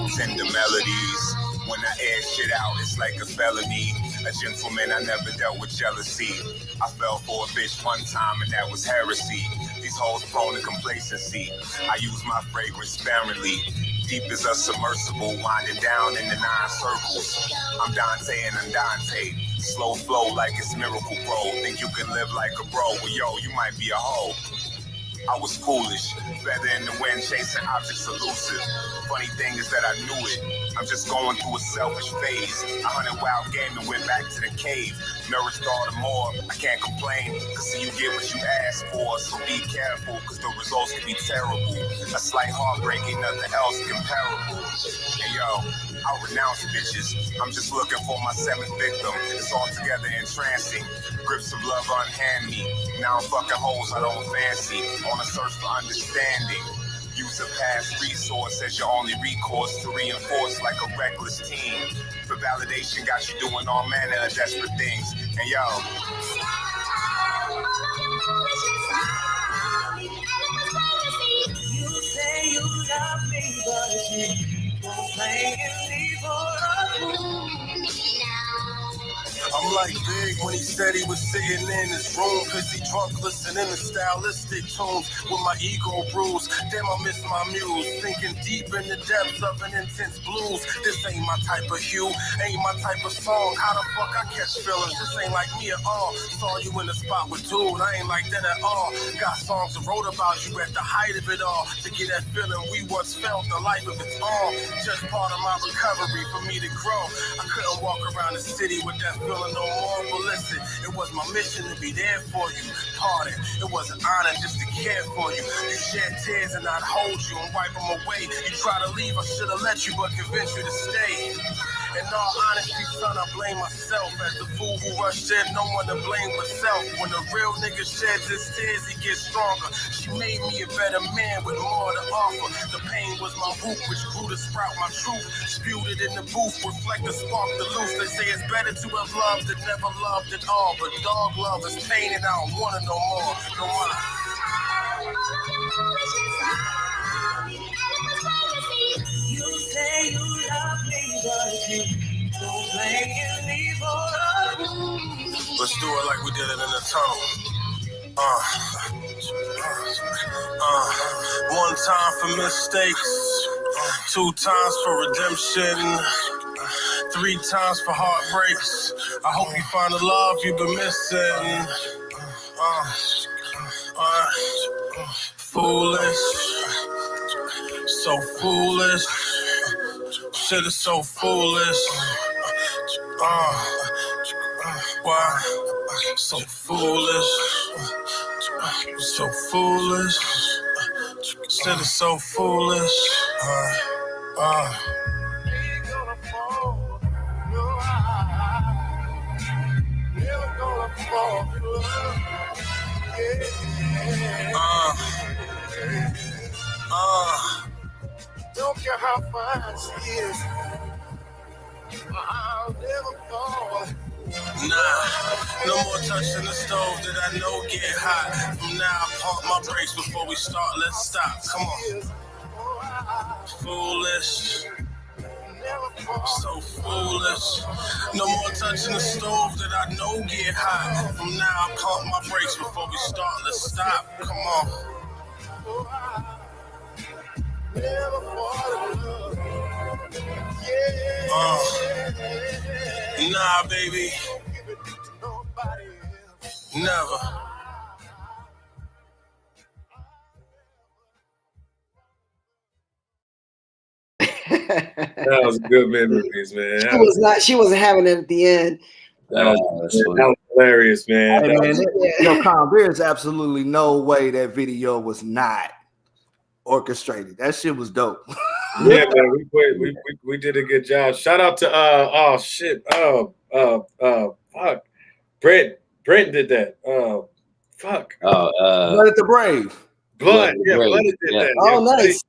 Send the melodies. When I air shit out, it's like a felony. A gentleman, I never dealt with jealousy. I fell for a bitch one time and that was heresy. These hoes prone to complacency. I use my fragrance sparingly. Deep as a submersible, winding down in the 9 circles. I'm Dante and I'm Dante. Slow flow like it's Miracle Bro. Think you can live like a bro? Well, yo, you might be a hoe. I was foolish, feather in the wind, chasing objects elusive. Funny thing is that I knew it. I'm just going through a selfish phase. 100 wild game and went back to the cave. Nourished all the more, I can't complain. Cause you get what you ask for, so be careful, cause the results can be terrible. A slight heartbreak ain't nothing else comparable. And yo, I'll renounce bitches. I'm just looking for my 7th victim. It's altogether entrancing. Grips of love unhand me. Now I'm fucking hoes I don't fancy. On a search for understanding. Use a past resource as your only recourse to reinforce like a reckless team. For validation got you doing all manner of desperate things. And yo, you say you love me, but you don't play any for I'm like Big when he said he was sitting in his room, pissy drunk, listening to stylistic tunes with my ego bruised. Damn, I miss my muse, thinking deep in the depths of an intense blues. This ain't my type of hue, ain't my type of song. How the fuck I catch feelings? This ain't like me at all. Saw you in the spot with dude, I ain't like that at all. Got songs that wrote about you at the height of it all. To get that feeling we once felt, the life of its own. Just part of my recovery for me to grow. I couldn't walk around the city with that feeling no more, but listen, it was my mission to be there for you. Pardon, it was an honor just to care for you. You shed tears and I'd hold you and wipe them away. You try to leave, I should have let you, but convinced you to stay. In all honesty, son, I blame myself. As the fool who rushed in, no one to blame but self. When a real nigga sheds his tears, he gets stronger. She made me a better man with more to offer. The pain was my root, which grew to sprout my truth. Spewed it in the booth, reflect the spark, the loose. They say it's better to have loved than never loved at all. But dog love is pain and I don't want it no more. No more. You say you love me, but you don't play any for. Let's do it like we did it in the tunnel. One time for mistakes, 2 times for redemption, 3 times for heartbreaks. I hope you find the love you've been missing. Foolish, so foolish. Shit is so foolish. Why? So foolish. So foolish. Shit is so foolish. Don't care how fine she is, I'll never fall. Nah, no more touching the stove that I know get hot. From now, I pump my brakes before we start. Let's stop. Come on. Foolish. So foolish. No more touching the stove that I know get hot. From now, I pump my brakes before we start. Let's stop. Come on. Nah, baby. Never. That was good memories, man. She wasn't having it at the end. That was hilarious, man. Hey, man, Con, there's absolutely no way that video was not orchestrated. That shit was dope. Yeah, man, we did a good job. Shout out to fuck. Brent did that. Fuck. Blood at the Brave. Blood did that. Oh, nice.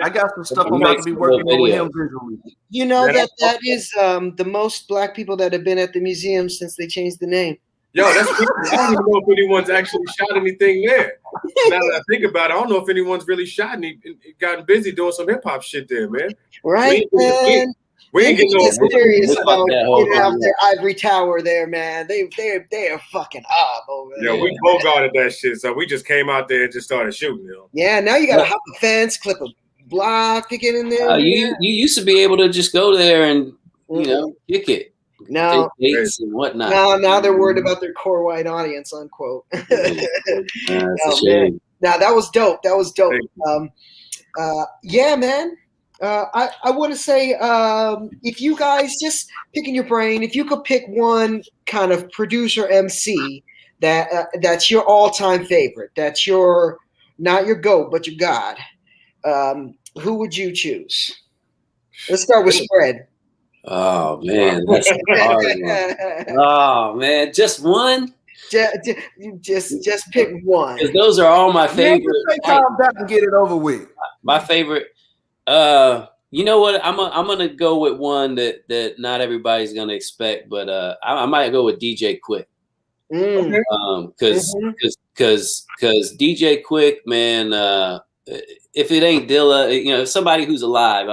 I got some stuff I'm about to be working on with him visually. You know that is the most black people that have been at the museum since they changed the name. Yo, that's crazy. I don't even know if anyone's actually shot anything there. Now that I think about it, I don't know if anyone's really shot and gotten busy doing some hip hop shit there, man. Right, man. We ain't getting no serious about getting out their ivory tower there, man. They are fucking up over there. Yeah, we bogarted that shit, so we just came out there and just started shooting. Yeah, now you gotta hop a fence, clip a block to get in there. You used to be able to just go there and kick it. No, dates and whatnot. no, now they're worried about their core white audience, unquote. That's a Oh, shame. man. Now that was dope. That was dope. Yeah, man. I want to say, if you guys just picking your brain, if you could pick one kind of producer MC that's your all-time favorite, that's your not your GOAT, but your God, who would you choose? Let's start with Spread. Oh man, that's a hard one. Oh man, just one? Just pick one. Because those are all my favorite. Calm down and get it over with. My favorite. You know what? I'm gonna go with one that not everybody's gonna expect, but I might go with DJ Quick. Because DJ Quick, man. If it ain't Dilla, if somebody who's alive,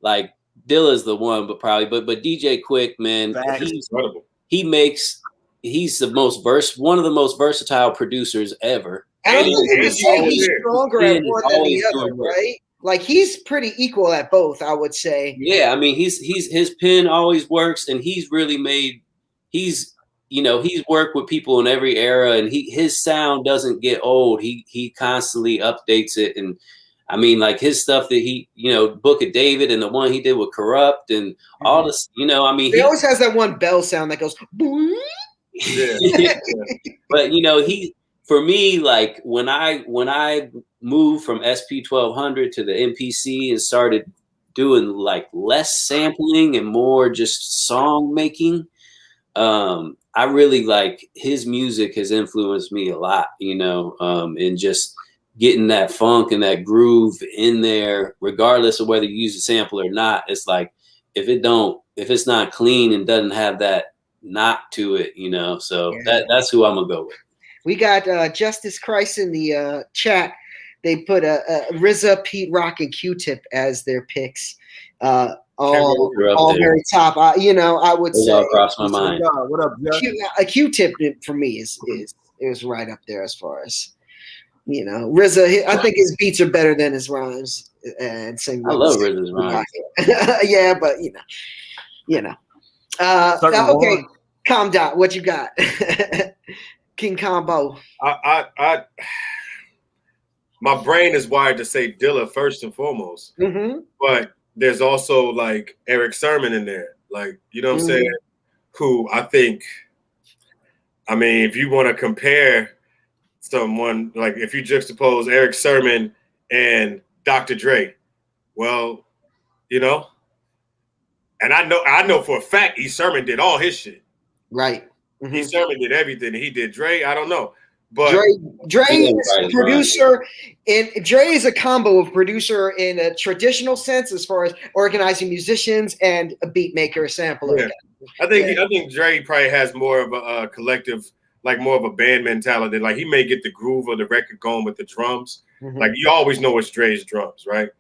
like Dilla's the one, but DJ Quick, man, he's one of the most versatile producers ever. And I think you could say he's stronger at one than the other, right? Like he's pretty equal at both, I would say. Yeah, I mean his pen always works, and he's really he's worked with people in every era, and his sound doesn't get old. He constantly updates it, and I mean, like his stuff that Book of David and the one he did with Corrupt and all this, I mean, he always has that one bell sound that goes boom. Yeah. But for me, like when I moved from SP 1200 to the MPC and started doing like less sampling and more just song making, I really like his music has influenced me a lot, and just getting that funk and that groove in there, regardless of whether you use a sample or not. It's like if it's not clean and doesn't have that knock to it, so that's who I'm gonna go with. We got Justice Christ in the chat. They put RZA, Pete Rock, and Q-Tip as their picks. All very top. I would say all crossed my mind. What up, Q-Tip for me is right up there as far as RZA. I think his beats are better than his rhymes. And sing. I love RZA's rhymes. Yeah, but okay, calm down. What you got, King Combo? My brain is wired to say Dilla first and foremost, but there's also like Eric Sermon in there, like what I'm saying. Who I think, if you want to compare someone, like if you juxtapose Eric Sermon and Dr. Dre, well, and I know for a fact E. Sermon did all his shit. Right. E. Sermon did everything. He did Dre. I don't know. But Dre is a producer, and Dre is a combo of producer in a traditional sense as far as organizing musicians and a beat maker, a sampler. Yeah. I think Dre probably has more of a collective, like more of a band mentality. Like he may get the groove of the record going with the drums. Like you always know it's Dre's drums, right?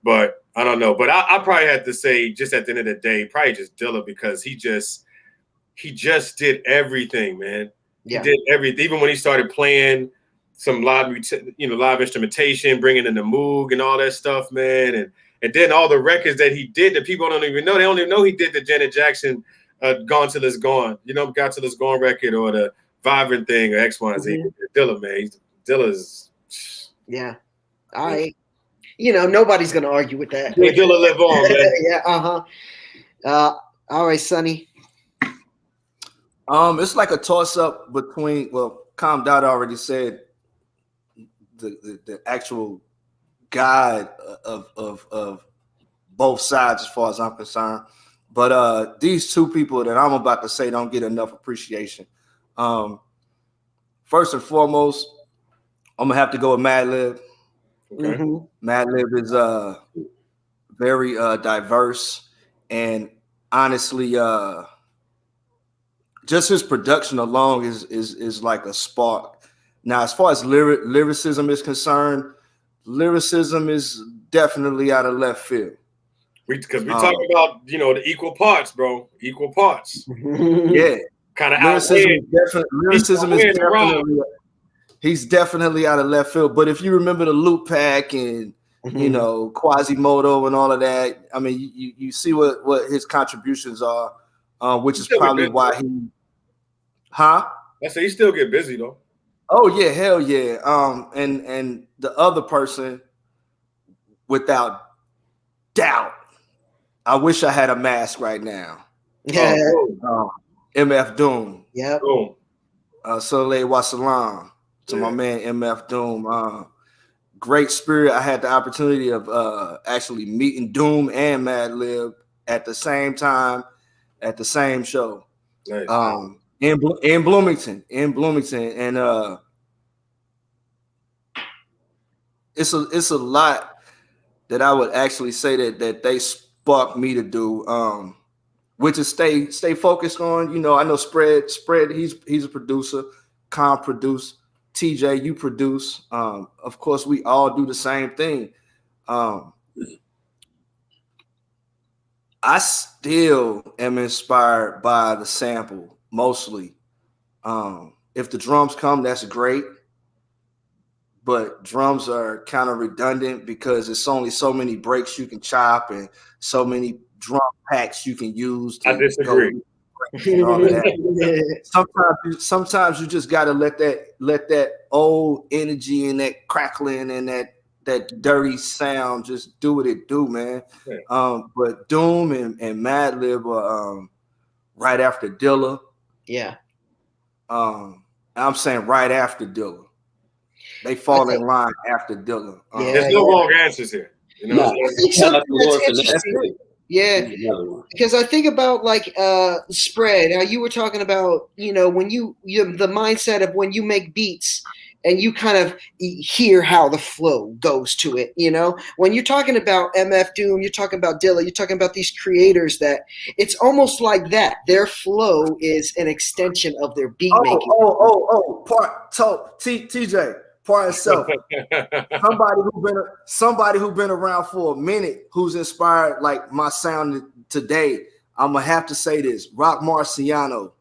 But I don't know. But I probably have to say, just at the end of the day, probably just Dilla, because he just did everything, man. Yeah. He did everything. Even when he started playing some live instrumentation, bringing in the Moog and all that stuff, man. And then all the records that he did that people don't even know. They don't even know he did the Janet Jackson Gone Till It's Gone. Got Till It's Gone record, or the Vibrant thing, or X, Y, and Z. Dilla, man. Dilla's. Yeah. All right. Nobody's going to argue with that. Dilla live on, man. Yeah, all right, Sonny. It's like a toss-up between, Calm Dot already said the actual guide of both sides as far as I'm concerned. But these two people that I'm about to say don't get enough appreciation. First and foremost, I'm gonna have to go with Madlib. Okay. Madlib is very diverse, and honestly, just his production alone is like a spark. Now, as far as lyricism is concerned, lyricism is definitely out of left field. Because we talk about the equal parts, bro. Equal parts. Yeah, kind of lyricism is definitely. He's definitely out of left field. But if you remember the Loop Pack and Quasimodo and all of that, I mean, you see what his contributions are which is probably why he, huh? I say he still get busy though. Oh yeah, hell yeah. And the other person, without doubt, I wish I had a mask right now. Yeah. MF Doom. Yep. Boom. Soleil Wassalam to my man MF Doom. Great spirit. I had the opportunity of actually meeting Doom and Madlib at the same time at the same show. Nice. In Bloomington, and it's a lot that I would actually say that they sparked me to do, which is stay focused on. You know, I know Spread. He's a producer. Con produce. TJ, you produce. Of course, we all do the same thing. I still am inspired by the sample mostly. If the drums come, that's great. But drums are kind of redundant because it's only so many breaks you can chop and so many drum packs you can use. I disagree. And all of that. Sometimes you just gotta let that old energy and that crackling and that dirty sound just do what it do, man. Yeah. But Doom and Madlib are right after Dilla. Yeah. I'm saying right after Dilla. They fall in line after Dilla. There's no wrong answers here. You know, I think something that's interesting. Yeah, because I think about like Spread. How you were talking about, you know, when you the mindset of when you make beats and you kind of hear how the flow goes to it. You know, when you're talking about MF Doom, you're talking about Dilla, you're talking about these creators that it's almost like that. Their flow is an extension of their beat making. TJ. Part itself. Somebody who been around for a minute, who's inspired like my sound today. I'm gonna have to say this: Rock Marciano.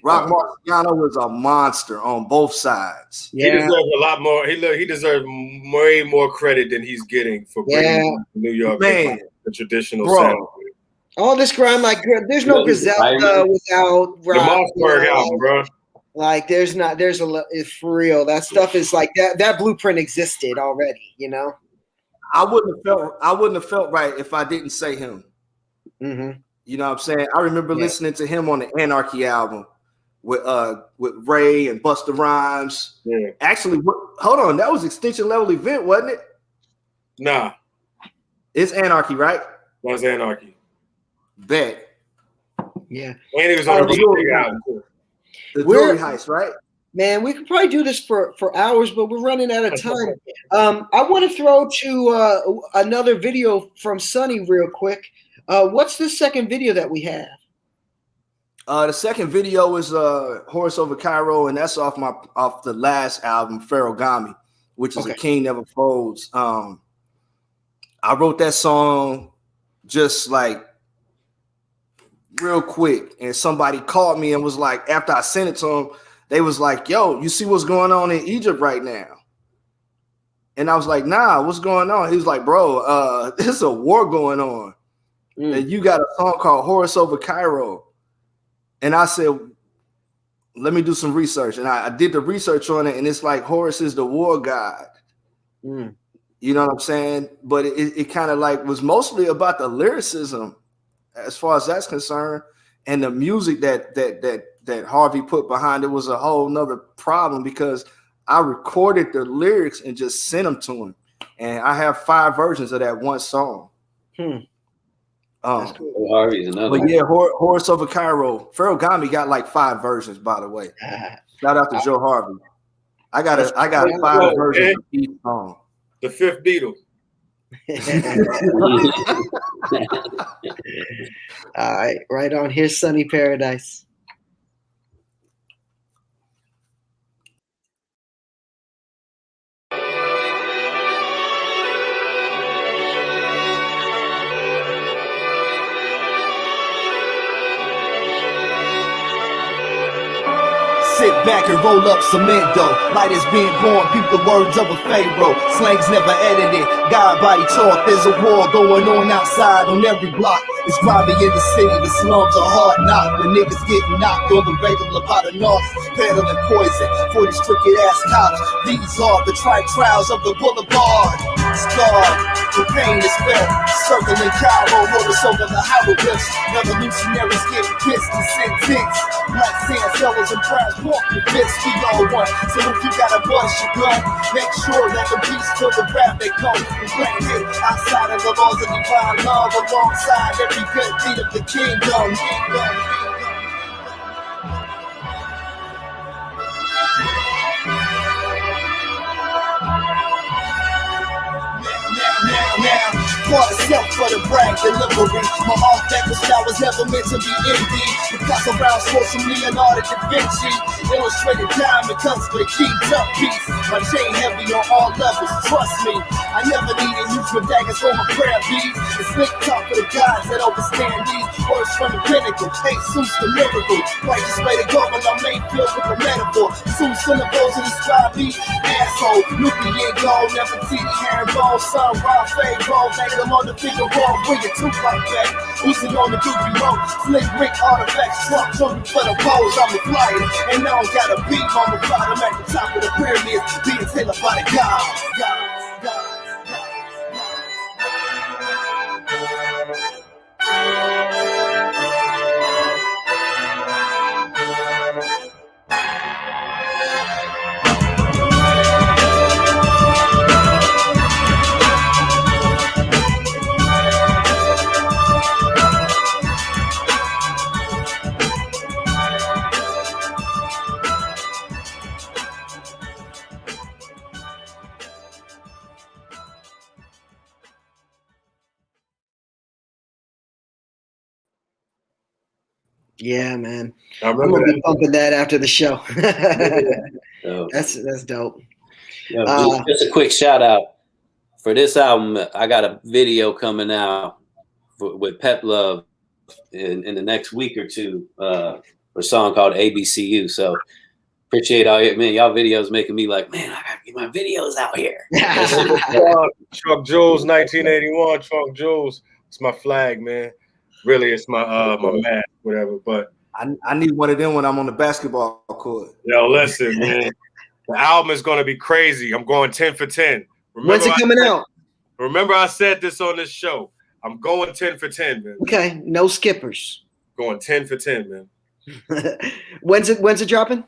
Rock Marciano was a monster on both sides. Yeah. He deserves a lot more. He deserves way more credit than he's getting for bringing New York the traditional sound. All this grind, like there's no Griselda without Rock. The Mossberg album, bro. Like there's it's for real. That stuff is like that blueprint existed already, you know. I wouldn't have felt right if I didn't say him. Mm-hmm. You know what I'm saying? I remember listening to him on the Anarchy album with Ray and Busta Rhymes. Yeah. Actually, hold on, that was Extinction Level Event, wasn't it? Nah. It's Anarchy, right? That was Anarchy. Bet. Yeah. And he was on the big album too. The Jewelry Heist, right? Man, we could probably do this for hours, but we're running out of time. I want to throw to another video from Sonny real quick. What's the second video that we have? The second video is Horse Over Cairo, and that's off the last album, Ferrogami, which is A King Never Folds. I wrote that song just like real quick, and somebody called me and was like, after I sent it to them, they was like, yo, you see what's going on in Egypt right now? And I was like, nah, what's going on? He was like, bro, there's a war going on. And you got a song called Horse Over Cairo. And I said, let me do some research. And I did the research on it, and it's like Horus is the war god. You know what I'm saying? But it kind of like was mostly about the lyricism as far as that's concerned, and the music that Harvey put behind it was a whole nother problem, because I recorded the lyrics and just sent them to him, and I have 5 versions of that one song. That's cool. Harvey's another. But yeah, Horse Over Cairo. Ferrogami got like 5 versions, by the way. Shout out to Joe Harvey. I got 5 versions of each song. The 5th Beatle. All right, right on. Here's Sunny Paradise. Sit back and roll up cemento. Light is being born, peep the words of a pharaoh. Slang's never edited, God body talk. There's a war going on outside on every block. It's grimy in the city, the slums are hard knock. The niggas getting knocked on the regular by the north. Peddling poison for these crooked ass cops. These are the trials of the boulevard. Scarred, the pain is felt. Circling Cairo, notice over the hieroglyphs. Revolutionaries getting pissed and sentenced. Black sand sellers and brass walk the fist. We all one, so if you gotta bust your gun, make sure that the beast till the rap they come. And blame it outside of the laws of divine love, alongside every good deed of the kingdom. Now, part of self for the brag delivery. My art deco style was never meant to be envied. Picasso rounds for some Leonardo da Vinci. Illustrated diamond cuts for the keyed up piece. My chain heavy on all levels, trust me. I never needed huge daggers for my prayer beads. The slick talk for the gods that overstand these words from the pinnacle. Jesus the miracle. Righteous way to go, but I'm made filled with the metaphor. Two syllables in the describe me. Asshole, nuclear gold, never see the herringbone. Sun, raw, fade, roll, bang them on the finger roll. Bring it tooth like that. Uzi on the doobie road. Slick brick artifacts, truck jumping for the poles. I'm a flyer, and now I got a beat on the bottom at the top of the pyramid. Being tailored by the gods. Yeah, man. I'm I'm gonna be bumping that after the show. So, That's dope. just a quick shout out for this album. I got a video coming out with Pep Love in the next week or two for a song called ABCU. So appreciate all your y'all videos making me like, man, I gotta get my videos out here. Truck Jules, 1981. Truck Jules. It's my flag, man. Really, it's my my mask, whatever. But I need one of them when I'm on the basketball court. yo, listen, man. The album is gonna be crazy. I'm going 10 for 10. When's it coming out? Remember, I said this on this show. I'm going 10 for 10, man. Okay, no skippers. Going 10 for 10, man. When's it dropping?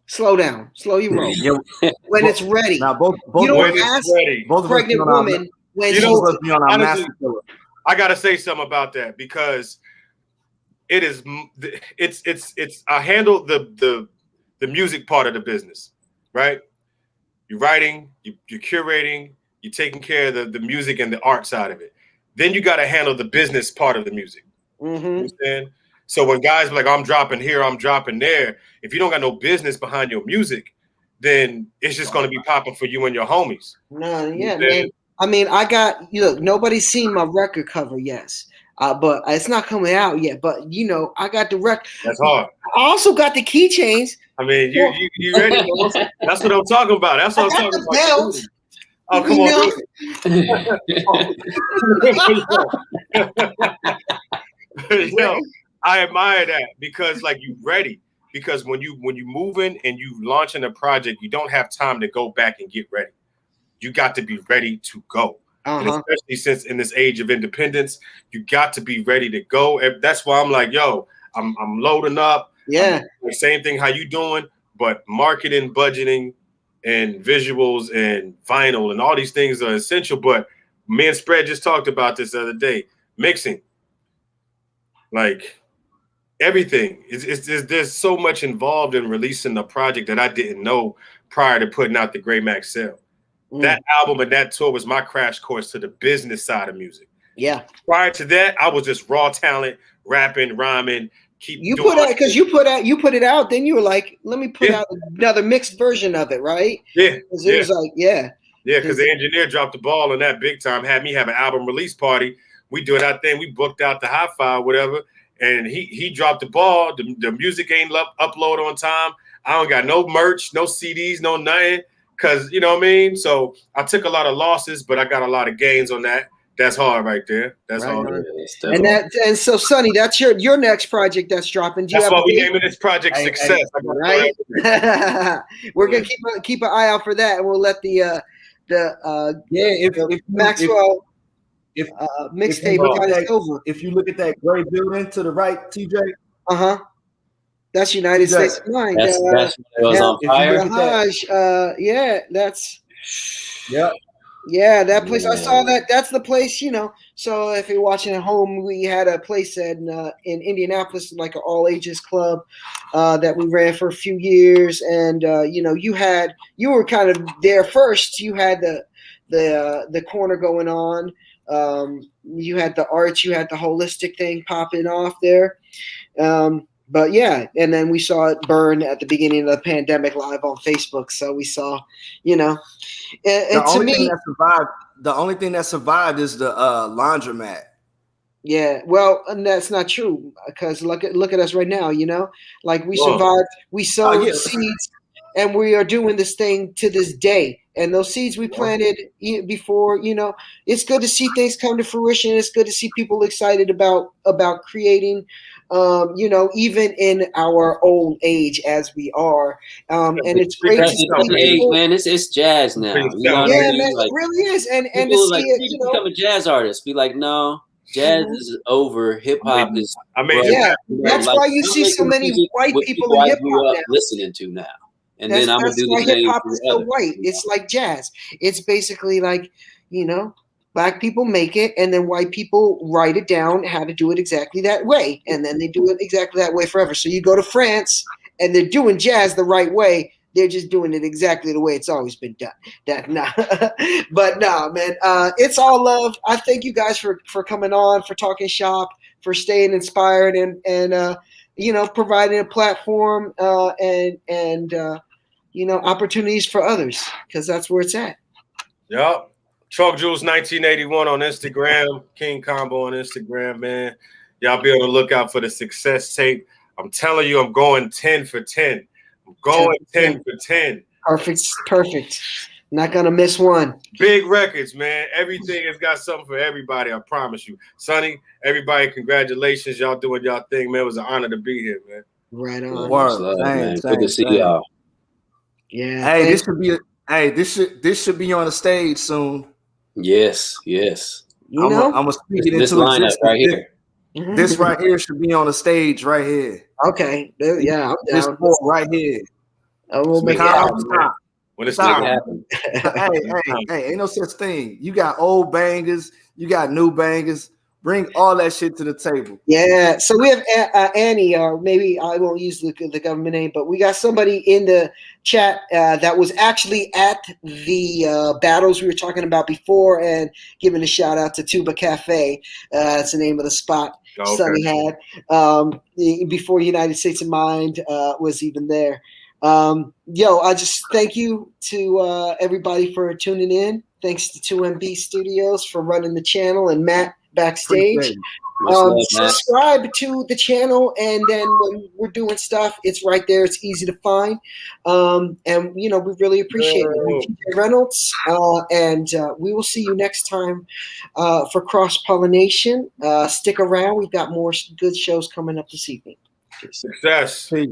Slow down, slow your roll. When it's ready. Now both you don't when ask it's ready. both of us pregnant be on woman when You she's know, be on our honestly, master killer. I gotta say something about that because it is it's I handle the music part of the business, right? You're writing, you're curating, you're taking care of the music and the art side of it. Then you got to handle the business part of the music. Mm-hmm. You understand? So when guys be like, I'm dropping here, I'm dropping there, if you don't got no business behind your music, then it's just going to be popping for you and your homies. No, yeah, man. I mean, look, nobody's seen my record cover, yes. But it's not coming out yet. But I got the record. That's hard. I also got the keychains. I mean, you ready? That's what I'm talking about. That's what I'm talking about. Belt. Oh, come on. Yo, I admire that because like you ready. Because when you moving and you launching a project, you don't have time to go back and get ready. You got to be ready to go. And especially since in this age of independence, you got to be ready to go. And that's why I'm like, yo, I'm loading up. Yeah. Same thing. How you doing? But marketing, budgeting, and visuals and vinyl and all these things are essential. But me and Spread just talked about this the other day. Mixing, like everything. There's so much involved in releasing a project that I didn't know prior to putting out the Grey Max Sale. That album and that tour was my crash course to the business side of music. Yeah. Prior to that, I was just raw talent, rapping, rhyming. You put it out. Then you were like, let me put out another mixed version of it, right? Yeah. It was like, yeah. Yeah, because the engineer dropped the ball on that big time, had me have an album release party. We doing our thing. We booked out the hi-fi or whatever. and he dropped the ball. The music ain't upload on time. I don't got no merch, no CDs, no nothing. Cause you know what I mean? So I took a lot of losses, but I got a lot of gains on that. That's hard right there. That's Right hard. on. And so Sonny, that's your next project that's dropping. That's why we naming this project Success. Right. We're gonna keep an eye out for that, and we'll let the Maxwell mixtape. If you look at that gray building to the right, TJ. That's United States of Mind. That's what it was on fire. Yeah, that's. Yeah. Yeah, that place. I saw that. That's the place, you know. So if you're watching at home, we had a place in Indianapolis, like an all ages club that we ran for a few years. And you know, you were kind of there first. You had the corner going on. You had the arts. You had the holistic thing popping off there. But yeah, and then we saw it burn at the beginning of the pandemic live on Facebook. So we saw, you know, and to me, the only thing that survived is the laundromat. Yeah, well, and that's not true because look at us right now. You know, like we survived. We sowed seeds, and we are doing this thing to this day. And those seeds we planted before, you know, it's good to see things come to fruition. It's good to see people excited about creating. You know, even in our old age as we are, and it's great to see people, man. It's jazz now. You know what I mean? Man, it really is. And to see like, it, you know, become a jazz artist. Be like, no, jazz is over. Hip hop is. Yeah, that's why you see so many white people in hip hop now. Listening to now, and then I'm gonna do the same. Hip hop is so white. It's like jazz. It's basically like, you know, Black people make it, and then white people write it down how to do it exactly that way, and then they do it exactly that way forever. So you go to France, and they're doing jazz the right way. They're just doing it exactly the way it's always been done. But nah, man, it's all love. I thank you guys for coming on, for talking shop, for staying inspired, and you know, providing a platform and you know, opportunities for others, because that's where it's at. Yep. Chalk Jules 1981 on Instagram, King Combo on Instagram, man. Y'all be on the lookout for the Success tape. I'm telling you, I'm going 10 for 10. I'm going 10 for 10. Perfect. Not gonna miss one. Big records, man. Everything has got something for everybody, I promise you. Sonny, everybody, congratulations. Y'all doing y'all thing, man. It was an honor to be here, man. Right on. Man. Good to see y'all. Yeah. Hey, this should be on the stage soon. Yes. You know, I'm gonna speak it this into lineup existence. right here. This right here should be on the stage right here. Okay. Yeah, I'm this down. right here. We'll make it happen. When it's happen. Hey, ain't no such thing. You got old bangers, you got new bangers. Bring all that shit to the table. Yeah. So we have Annie, or maybe I won't use the government name, but we got somebody in the chat that was actually at the battles we were talking about before, and giving a shout out to Tuba Cafe. That's the name of the spot Sonny had before United States of Mind was even there. I just thank you to everybody for tuning in. Thanks to 2MB Studios for running the channel, and Matt backstage. Subscribe to the channel, and then when we're doing stuff, it's right there. It's easy to find, and you know, we really appreciate it. TJ Reynolds, and we will see you next time for Cross Pollination. Stick around. We've got more good shows coming up this evening. Success. Peace.